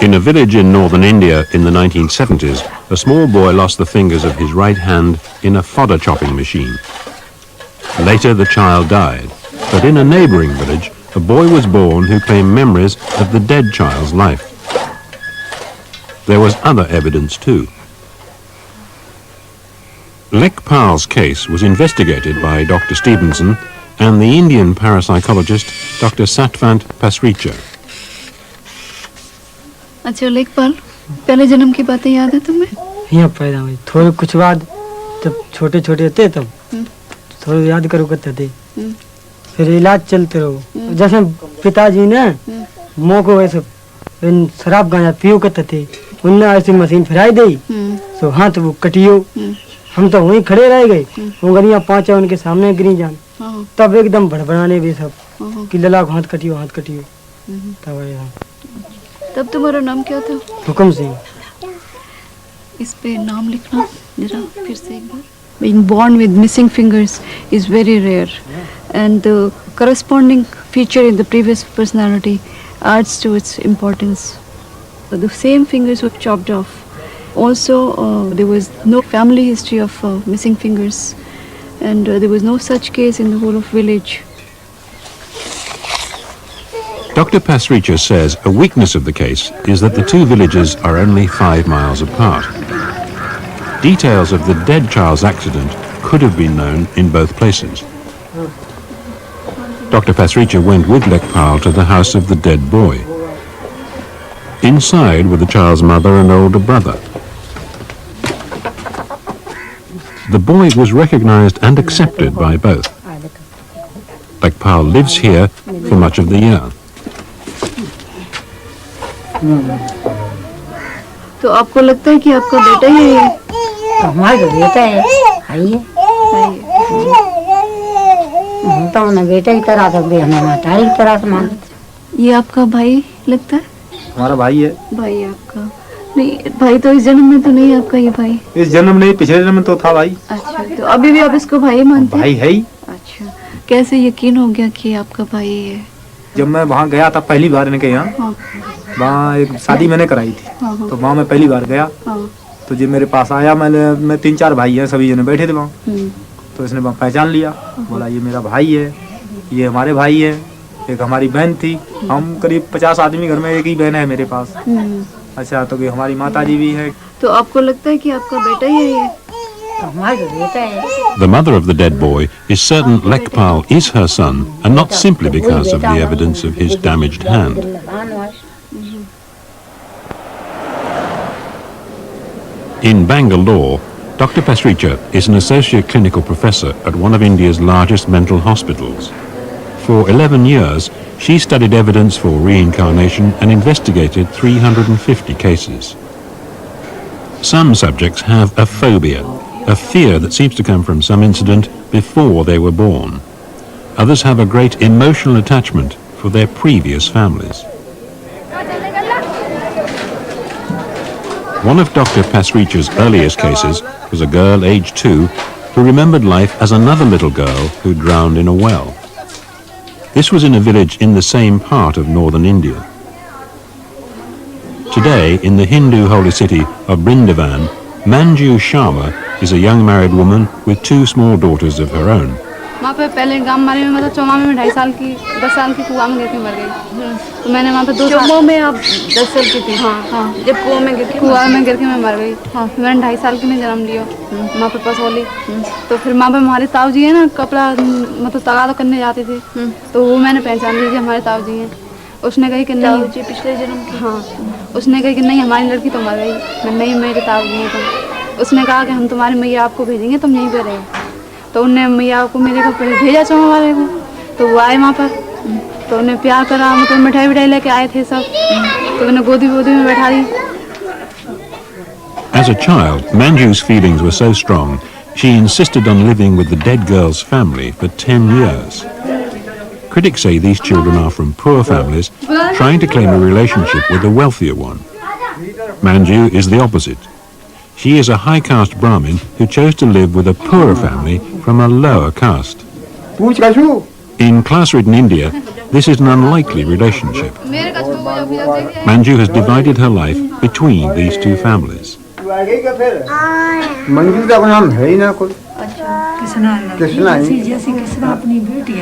In a village in northern India in the 1970s, a small boy lost the fingers of his right hand in a fodder chopping machine. Later, the child died, but in a neighboring village, a boy was born who claimed memories of the dead child's life. There was other evidence too. Lekpal's case was investigated by Dr. Stevenson and the Indian parapsychologist Dr. Satvant Pasricha. अच्छा लेखपाल, पहले जन्म की बातें याद है तुम्हें? यहाँ पैदा हुई, थोड़े कुछ बाद जब छोटे छोटे थे तब थोड़ा याद करो करते थे, फिर इलाज चलते रहो। जैसे पिताजी ने मोह को ऐसे शराब गांजा पियो करते थे, उनने ऐसी मशीन फिराई दी, तो हाथ वो कटियो, हम तो वहीं खड़े रह गए, उंगलियां पांच उनके सामने गिरी जान, तब एकदम बड़बड़ाने भी सब कि लला हाथ कटियो तब तब तुम्हारा नाम क्या था? हुक्म सिंह। इस पे नाम लिखना जरा फिर से एक बार। Being born with missing fingers is very rare, and the corresponding feature in the previous personality adds to its importance. The same fingers were chopped off. Also, there was no family history of missing fingers, and there was no such case in the whole of village. Dr. Pasricha says a weakness of the case is that the two villages are only 5 miles apart. Details of the dead child's accident could have been known in both places. Dr. Pasricha went with Lekpal to the house of the dead boy. Inside were the child's mother and older brother. The boy was recognized and accepted by both. Lekpal lives here for much of the year. तो आपको लगता है कि आपका बेटा ही है? हमारा बेटा है, आइए। हम तो उन्हें बेटा की तरह से भी हमें माता की तरह से मानते। ये आपका भाई लगता है? हमारा भाई है। भाई आपका? नहीं, भाई तो इस जन्म में तो नहीं है आपका ये भाई? इस जन्म नहीं, पिछले जन्म में तो था भाई। अच्छा, तो अभी भी आप इसको भाई मानते हैं? भाई है ही। अच्छा, कैसे यकीन हो गया कि आपका भाई है? जब मैं वहाँ गया था पहली बार इनके यहाँ, वहाँ एक शादी मैंने कराई थी, तो वहाँ मैं पहली बार गया, तो जब मेरे पास आया, मैं 3-4 भाई हैं, सभी जने बैठे थे वहाँ, तो इसने पहचान लिया, बोला ये मेरा भाई है, ये हमारे भाई है, एक हमारी बहन थी, हम करीब 50 आदमी घर में, एक ही बहन है मेरे पास। अच्छा, तो ये हमारी माता जी भी है। तो आपको लगता है कि आपका बेटा ही है ये? The mother of the dead boy is certain Lekpal is her son, and not simply because of the evidence of his damaged hand. In Bangalore, Dr. Pasricha is an associate clinical professor at one of India's largest mental hospitals. For 11 years, she studied evidence for reincarnation and investigated 350 cases. Some subjects have a phobia, a fear that seems to come from some incident before they were born. Others have a great emotional attachment for their previous families. One of Dr. Pasricha's earliest cases was a girl aged 2 who remembered life as another little girl who drowned in a well. This was in a village in the same part of northern India. Today, in the Hindu holy city of Vrindavan, Manju Sharma is a young married woman with 2 small daughters of her own. वहाँ पे पहले गांव मारे में मतलब चौमा में 2.5 साल की 10 साल की कुआं में गिर के मर गई, तो मैंने वहाँ पे 2 साल चौमा में आप 10 साल की थी? हाँ, जब कुआं में गिर के मैं मर गई। हाँ, फिर मैंने 2.5 साल की में जन्म लिया वहाँ पे पसोली, तो फिर वहाँ पे हमारे ताऊ जी है ना, कपड़ा मतलब तगादा करने जाते थे, तो वो मैंने पहचान ली हमारे ताऊ जी हैं। उसने कही कि नहीं, पिछले जन्म की? हाँ, उसने कही कि नहीं हमारी लड़की तो मर गई। मैं नहीं, मेरे ताऊ जी हैं तुम। उसने कहा कि हम तुम्हारी मैया आपको भेजेंगे, तुम यहीं पे रहे। तो उन्हें मैया को मेरे को भेजा चौमा वाले को, तो वो आए वहाँ पर, तो उन्हें प्यार करा, मतलब मिठाई विठाई लेके आए थे सब, तो उन्हें गोदी में बैठा दी। As a child, Manju's feelings were so strong, she insisted on living with the dead girl's family for 10 years. Critics say these children are from poor families trying to claim a relationship with a wealthier one. Manju is the opposite. She is a high caste Brahmin who chose to live with a poorer family from a lower caste. In class-ridden India, this is an unlikely relationship. Manju has divided her life between these two families. Manju का नाम है ही ना कोई कृष्णा ही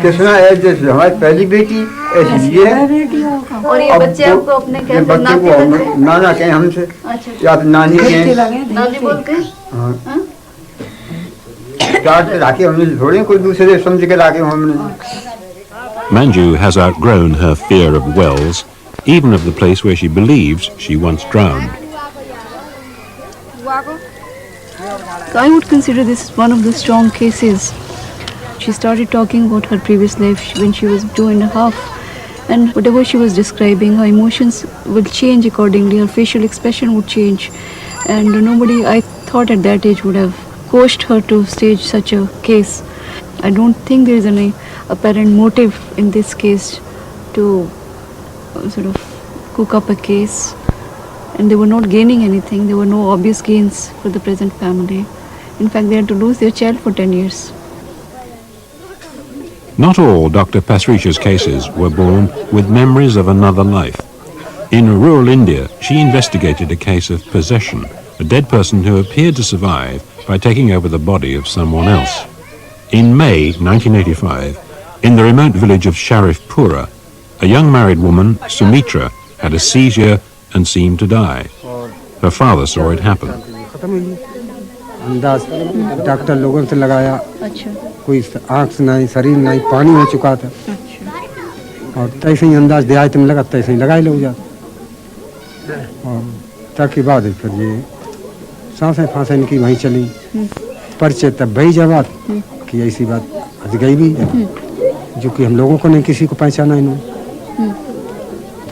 कृष्णा है जैसे हमारी पहली बेटी ऐसी ये है और ये बच्चे आपको अपने ये बच्चे को नाना कहें हमसे या फिर नानी कहें नानी बोल के चार्ट पे लाके हमने थोड़े कोई दूसरे समझ के लाके हमने. Manju has outgrown her fear of wells, even of the place where she believes she once drowned. So I would consider this one of the strong cases. She started talking about her previous life when she was 2.5, and whatever she was describing, her emotions would change accordingly, her facial expression would change, and nobody, I thought at that age, would have coached her to stage such a case. I don't think there is any apparent motive in this case to sort of cook up a case, and they were not gaining anything. There were no obvious gains for the present family. In fact, they had to lose their child for 10 years. Not all Dr. Pasricha's cases were born with memories of another life. In rural India, she investigated a case of possession, a dead person who appeared to survive by taking over the body of someone else. In May 1985, in the remote village of Sharifpura, a young married woman, Sumitra, had a seizure and seemed to die. Her father saw it happen. अंदाज doctor लोगों से लगाया, कोई आँख से नहीं, शरीर नहीं, पानी हो चुका था, और तैसे ही अंदाज दिया तुम लगा, तैसे ही लगाई लोग जाते, और तक के बाद फिर ये सांसें फांसें इनकी वहीं चली, परिचय तब भई जवाब कि ऐसी बात आज गई भी, जो कि हम लोगों को नहीं किसी को पहचाना इन्होंने,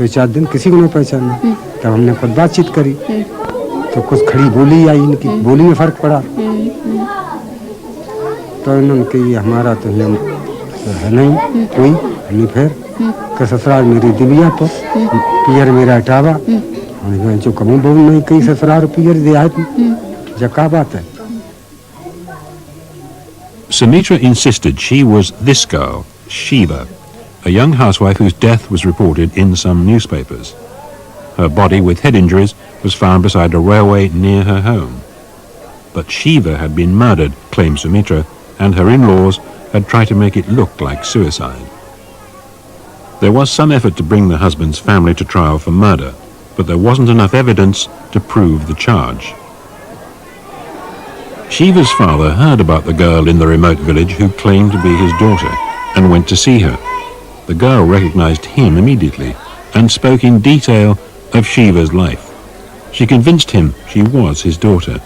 2-4 दिन किसी को नहीं पहचाना, तब हमने खुद बातचीत करी, तो कुछ खड़ी बोली आई, इनकी बोली में फर्क पड़ा, तो इन्होंने कही हमारा तो हम है नहीं कोई, नहीं फिर का ससुराल मेरी दिव्या पर पियर मेरा टावा, और जो कमू बोल नहीं कही ससुराल पियर दिया जका बात है. Sumitra insisted she was this girl, Shiva, a young housewife whose death was reported in some newspapers. Her body with head injuries was found beside a railway near her home. But Shiva had been murdered, claimed Sumitra, and her in-laws had tried to make it look like suicide. There was some effort to bring the husband's family to trial for murder, but there wasn't enough evidence to prove the charge. Shiva's father heard about the girl in the remote village who claimed to be his daughter and went to see her. The girl recognized him immediately and spoke in detail of Shiva's life. She convinced him she was his daughter.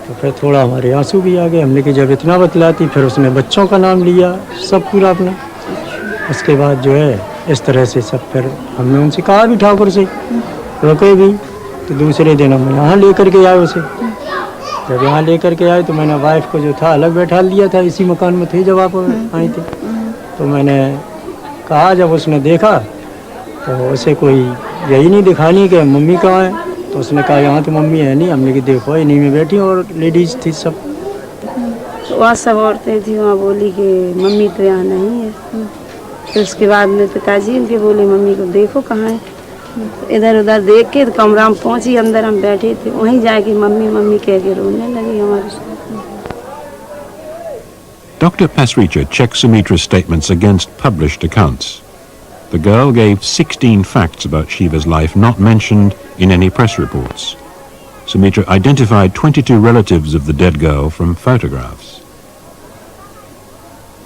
तो फिर थोड़ा हमारे आंसू भी आ गए, हमने कि जब इतना बतलाती, फिर उसने बच्चों का नाम लिया, सब पूरा अपना. उसके बाद जो है इस तरह से सब, फिर हमने उनसे कहा भी ठाकुर से रुके भी, तो दूसरे दिन हम यहाँ लेकर के आए उसे. जब यहाँ लेकर के आए तो मैंने वाइफ को जो था अलग बैठा लिया था, इसी मकान में थे जब आप आई थी, तो मैंने कहा जब उसने देखा तो उसे कोई यही नहीं दिखानी कि मम्मी कहाँ है, तो उसने कहा यहाँ तो मम्मी है नहीं. हमने कि देखो इन्हीं में बैठी और लेडीज थी सब. वहाँ सब औरतें थी, वहाँ बोली कि मम्मी तो यहाँ नहीं है. फिर उसके बाद में पिताजी उनके बोले मम्मी को देखो कहाँ है. इधर उधर देख के कमरा में पहुँची, अंदर हम बैठे थे, वहीं जाके मम्मी मम्मी कह के रोने लगी हमारे साथ. Dr. Pasricha checked Sumitra's statements against published accounts. The girl gave 16 facts about Shiva's life not mentioned in any press reports. Sumitra identified 22 relatives of the dead girl from photographs.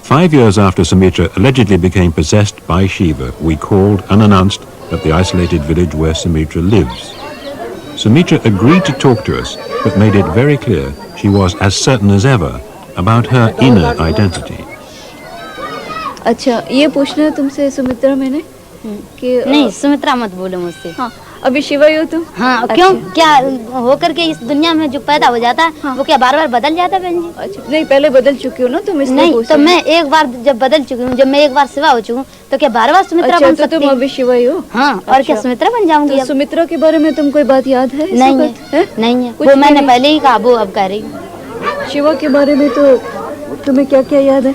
5 years after Sumitra allegedly became possessed by Shiva, we called and announced at the isolated village where Sumitra lives. Sumitra agreed to talk to us, but made it very clear she was as certain as ever about her inner identity. अच्छा, ये पूछना है तुमसे सुमित्रा मैंने कि नहीं, सुमित्रा मत बोलो मुझसे. हाँ, अभी शिवा हो तुम? हाँ क्यों क्या होकर के इस दुनिया में जो पैदा हो जाता है वो क्या बार बार बदल जाता है बहन जी? अच्छा नहीं पहले बदल चुकी हो ना तुम इसलिए नहीं तो मैं एक बार जब बदल चुकी हूँ, जब मैं एक बार शिवा हो चुकी हूँ तो क्या बार बार सुमित्रा बन सकती हूँ? तुम अभी शिवा हो? हाँ और क्या सुमित्रा बन जाऊंगी? तो सुमित्रा के बारे में तुम कोई बात याद है? नहीं है, नहीं है, वो मैंने पहले ही कहा, वो अब कह रही हूँ। शिवा के बारे में तो तुम्हें क्या क्या याद है?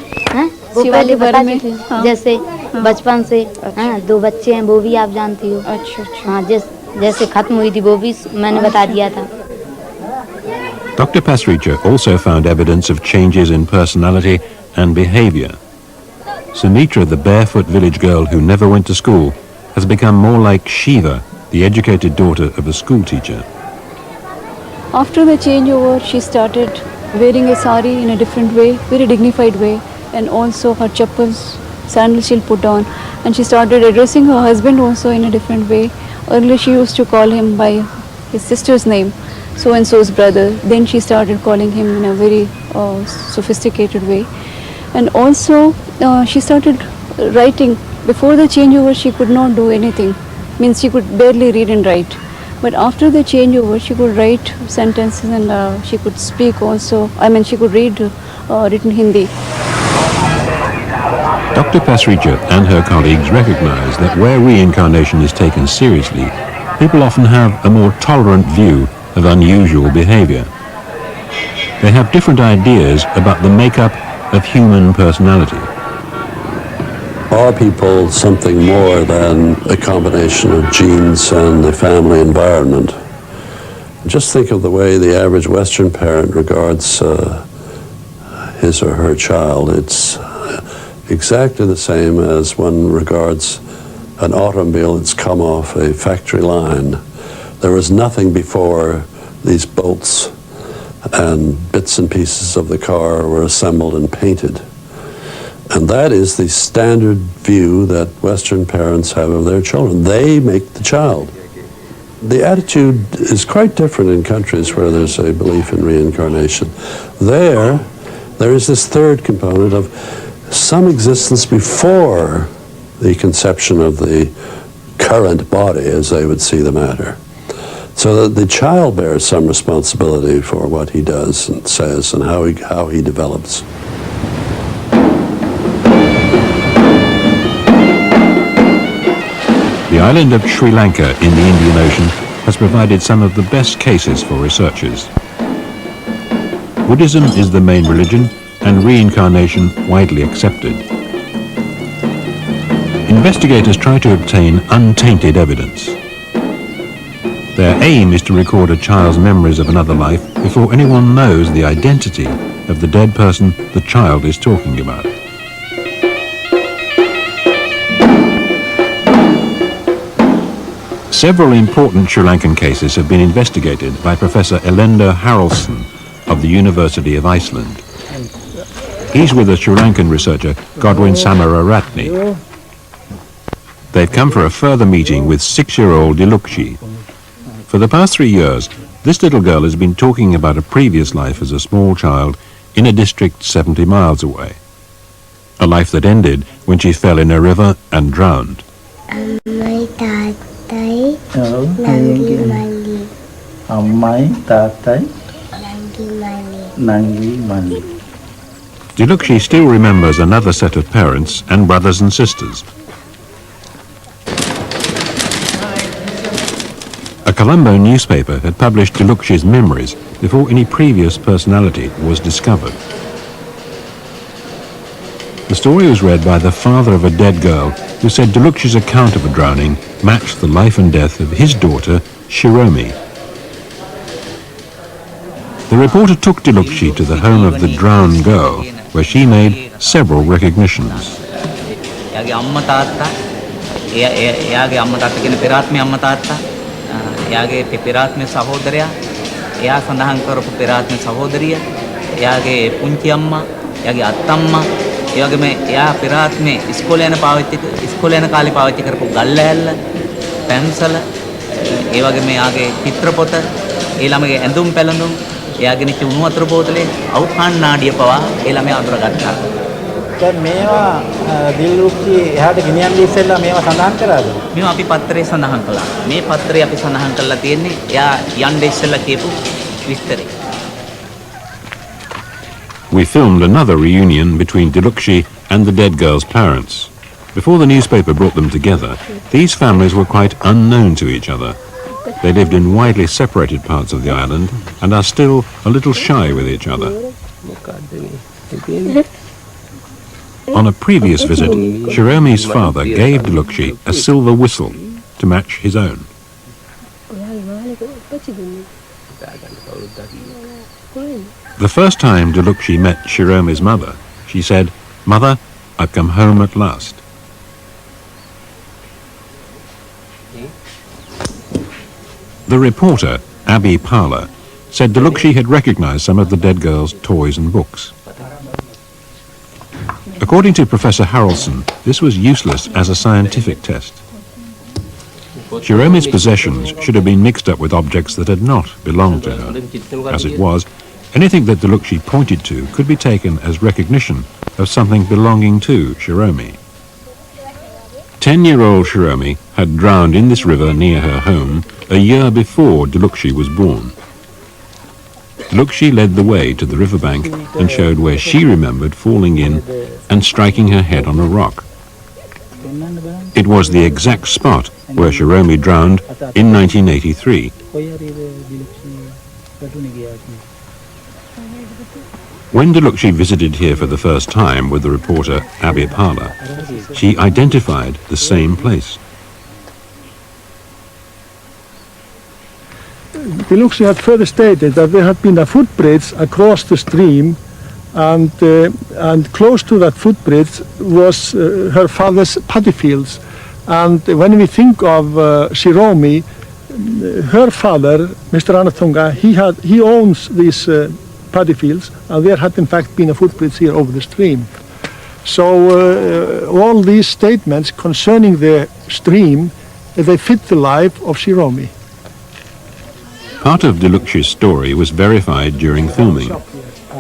वो पहले बता चुकी हूँ, जैसे बचपन से 2 बच्चे हैं वो भी आप जानती हो। अच्छा अच्छा। हाँ जैसे खत्म हुई थी वो भी मैंने बता दिया था। Dr. Pasricha also found evidence of changes in personality and behavior. Sumitra, the barefoot village girl who never went to school, has become more like Shiva, the educated daughter of a school teacher. After the changeover, she started wearing a sari in a different way, very dignified way, and also her chappals, sandals she'll put on, and she started addressing her husband also in a different way. Earlier she used to call him by his sister's name, so and so's brother. Then she started calling him in a very sophisticated way, and also she started writing. Before the changeover, she could not do anything, means she could barely read and write. But after the changeover, she could write sentences and she could speak also. I mean, she could read written Hindi. Dr. Pasricha and her colleagues recognize that where reincarnation is taken seriously, people often have a more tolerant view of unusual behavior. They have different ideas about the makeup of human personality. Are people something more than a combination of genes and the family environment? Just think of the way the average Western parent regards his or her child. It's exactly the same as one regards an automobile that's come off a factory line. There was nothing before these bolts and bits and pieces of the car were assembled and painted. And that is the standard view that Western parents have of their children. They make the child. The attitude is quite different in countries where there's a belief in reincarnation. There is this third component of some existence before the conception of the current body, as they would see the matter. So that the child bears some responsibility for what he does and says and how he develops. The island of Sri Lanka in the Indian Ocean has provided some of the best cases for researchers. Buddhism is the main religion and reincarnation widely accepted. Investigators try to obtain untainted evidence. Their aim is to record a child's memories of another life before anyone knows the identity of the dead person the child is talking about. Several important Sri Lankan cases have been investigated by Professor Elenda Haraldsson of the University of Iceland. He's with a Sri Lankan researcher, Godwin Samararatne. They've come for a further meeting with 6-year-old Dilukshi. For the past 3 years, this little girl has been talking about a previous life as a small child in a district 70 miles away. A life that ended when she fell in a river and drowned. Dilukshi still remembers another set of parents and brothers and sisters. A Colombo newspaper had published Dilukshi's memories before any previous personality was discovered. The story was read by the father of a dead girl who said Dilukshi's account of a drowning matched the life and death of his daughter, Shiromi. The reporter took Dilukshi to the home of the drowned girl, where she made several recognitions. දැන් මේවා දිල්රුක්ටි එහාට ගෙනියන්න ඉස්සෙල්ලා මේවා සඳහන් කරාද? මේවා අපි පත්‍රයේ සඳහන් කළා. මේ පත්‍රයේ අපි සඳහන් කරලා තියෙන්නේ එයා යන්න ඉස්සෙල්ලා කියපු විස්තරය. We filmed another reunion between Dilukshi and the dead girl's parents. Before the newspaper brought them together, these families were quite unknown to each other. They lived in widely separated parts of the island and are still a little shy with each other. On a previous visit, Shiromi's father gave Dilukshi a silver whistle to match his own. The first time Dilukshi met Shiromi's mother, she said, "Mother, I've come home at last." The reporter, Abby Parler, said Dilukshi had recognized some of the dead girl's toys and books. According to Professor Harrelson, this was useless as a scientific test. Shiromi's possessions should have been mixed up with objects that had not belonged to her. As it was, anything that Dilukshi pointed to could be taken as recognition of something belonging to Shiromi. 10-year-old Shiromi had drowned in this river near her home a year before Dilukshi was born. Dilukshi led the way to the riverbank and showed where she remembered falling in and striking her head on a rock. It was the exact spot where Shiromi drowned in 1983. When Dilukshi visited here for the first time with the reporter Abby Parler, she identified the same place. Dilukshi had further stated that there had been a footbridge across the stream, and close to that footbridge was her father's paddy fields. And when we think of Shiromi, her father, Mr. Anatunga, he owns these paddy fields, and there had in fact been a footbridge here over the stream. So all these statements concerning the stream, they fit the life of Shiromi. Part of Dilukshi's story was verified during filming.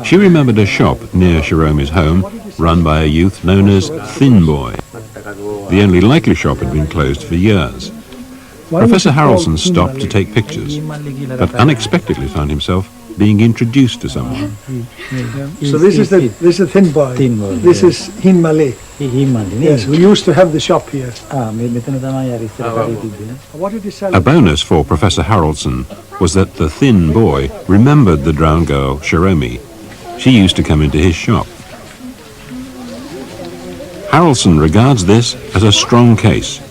She remembered a shop near Shiromi's home run by a youth known as Thin Boy. The only likely shop had been closed for years. Professor Harrelson stopped to take pictures, but unexpectedly found himself being introduced to someone. So this is the Thin Boy. This is Hin Malay. Yes, we used to have the shop here. A bonus for Professor Harrelson was that the Thin Boy remembered the drowned girl, Shiromi. She used to come into his shop. Harrelson regards this as a strong case.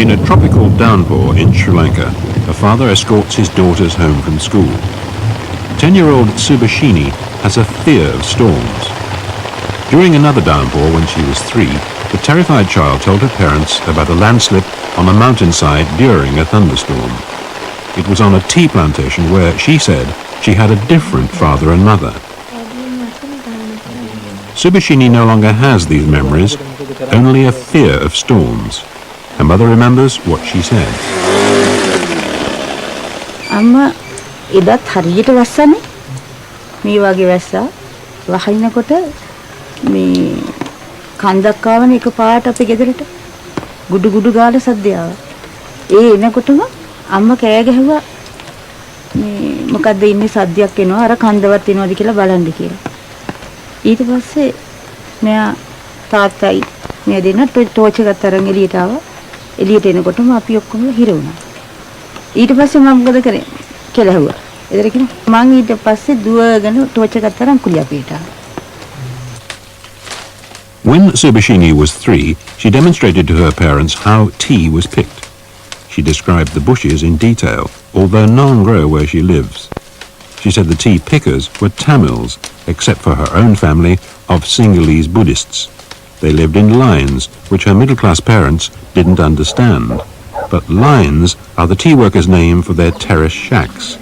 In a tropical downpour in Sri Lanka, a father escorts his daughters home from school. 10-year-old Subhashini has a fear of storms. During another downpour when she was 3, the terrified child told her parents about a landslip on a mountainside during a thunderstorm. It was on a tea plantation where, she said, she had a different father and mother. Subhashini no longer has these memories, only a fear of storms. Her mother remembers what she said. Amma edat hariyata wassane මේ වගේ වැස්සා වහිනකොට මේ කන්දක් ආවනේ එක පාට අපේ ගෙදරට ගුඩු ගුඩු ගාලා සද්දය ආවා. ඒ එනකොටම අම්මා කෑ ගැහුවා මේ මොකද්ද ඉන්නේ සද්දයක් එනවා අර කන්දවත් එනවද කියලා බලන්න කියලා. ඊට පස්සේ මෙයා තාත්තයි මෙයා දෙන්න ටෝච් එකක් අරන් එළියට ආවා. එළියට එනකොටම අපි ඔක්කොම හිර වුණා. ඊට පස්සේ මම මොකද කරේ කියලා ඇහුවා. එදර කිව්වා මං ඊට පස්සේ දුවගෙන ටෝච් එකක් අරන් කුලිය අපේට ආවා. When Subhashini was 3, she demonstrated to her parents how tea was picked. She described the bushes in detail, although none grow where she lives. She said the tea pickers were Tamils, except for her own family of Sinhalese Buddhists. They lived in lines, which her middle-class parents didn't understand. But lines are the tea workers' name for their terrace shacks.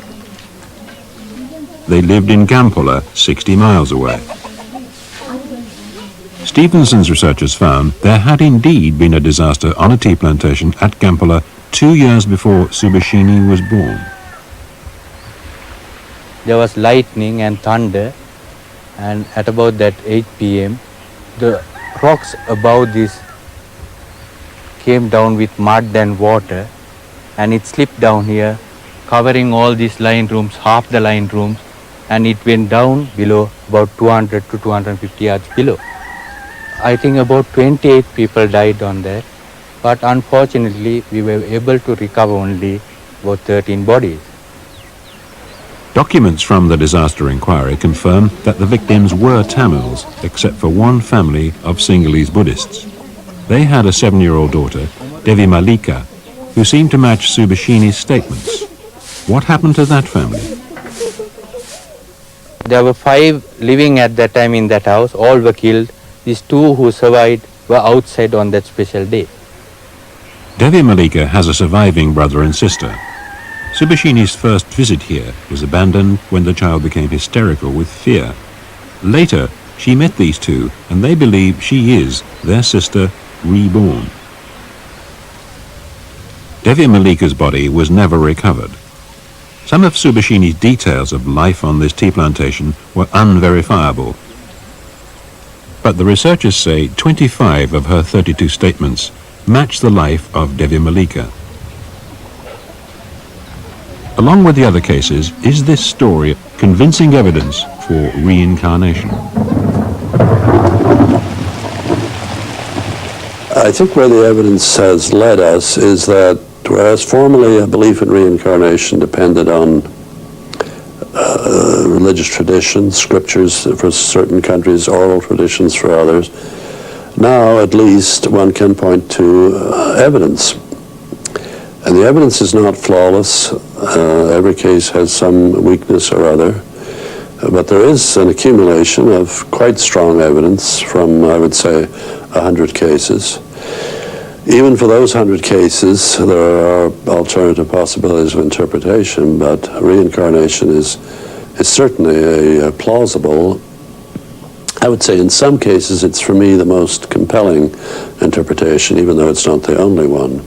They lived in Gampola, 60 miles away. Stevenson's researchers found there had indeed been a disaster on a tea plantation at Kampala 2 years before Subhashini was born. There was lightning and thunder, and at about that 8 p.m. the rocks above this came down with mud and water, and it slipped down here, covering all these line rooms, half the line rooms, and it went down below about 200 to 250 yards below. I think about 28 people died on that, but unfortunately we were able to recover only about 13 bodies. Documents from the disaster inquiry confirm that the victims were Tamils, except for one family of Sinhalese Buddhists. They had a 7-year-old daughter, Devi Malika, who seemed to match Subhashini's statements. What happened to that family? There were 5 living at that time in that house. All were killed. These 2 who survived were outside on that special day. Devi Malika has a surviving brother and sister. Subhashini's first visit here was abandoned when the child became hysterical with fear. Later, she met these 2 and they believe she is their sister reborn. Devi Malika's body was never recovered. Some of Subhashini's details of life on this tea plantation were unverifiable. But the researchers say 25 of her 32 statements match the life of Devi Malika. Along with the other cases, is this story convincing evidence for reincarnation? I think where the evidence has led us is that whereas formerly a belief in reincarnation depended on religious traditions, scriptures for certain countries, oral traditions for others, now at least one can point to evidence. And the evidence is not flawless. Every case has some weakness or other. But there is an accumulation of quite strong evidence from, I would say, 100 cases. Even for those 100 cases, there are alternative possibilities of interpretation, but reincarnation is certainly a plausible. I would say in some cases it's for me the most compelling interpretation, even though it's not the only one.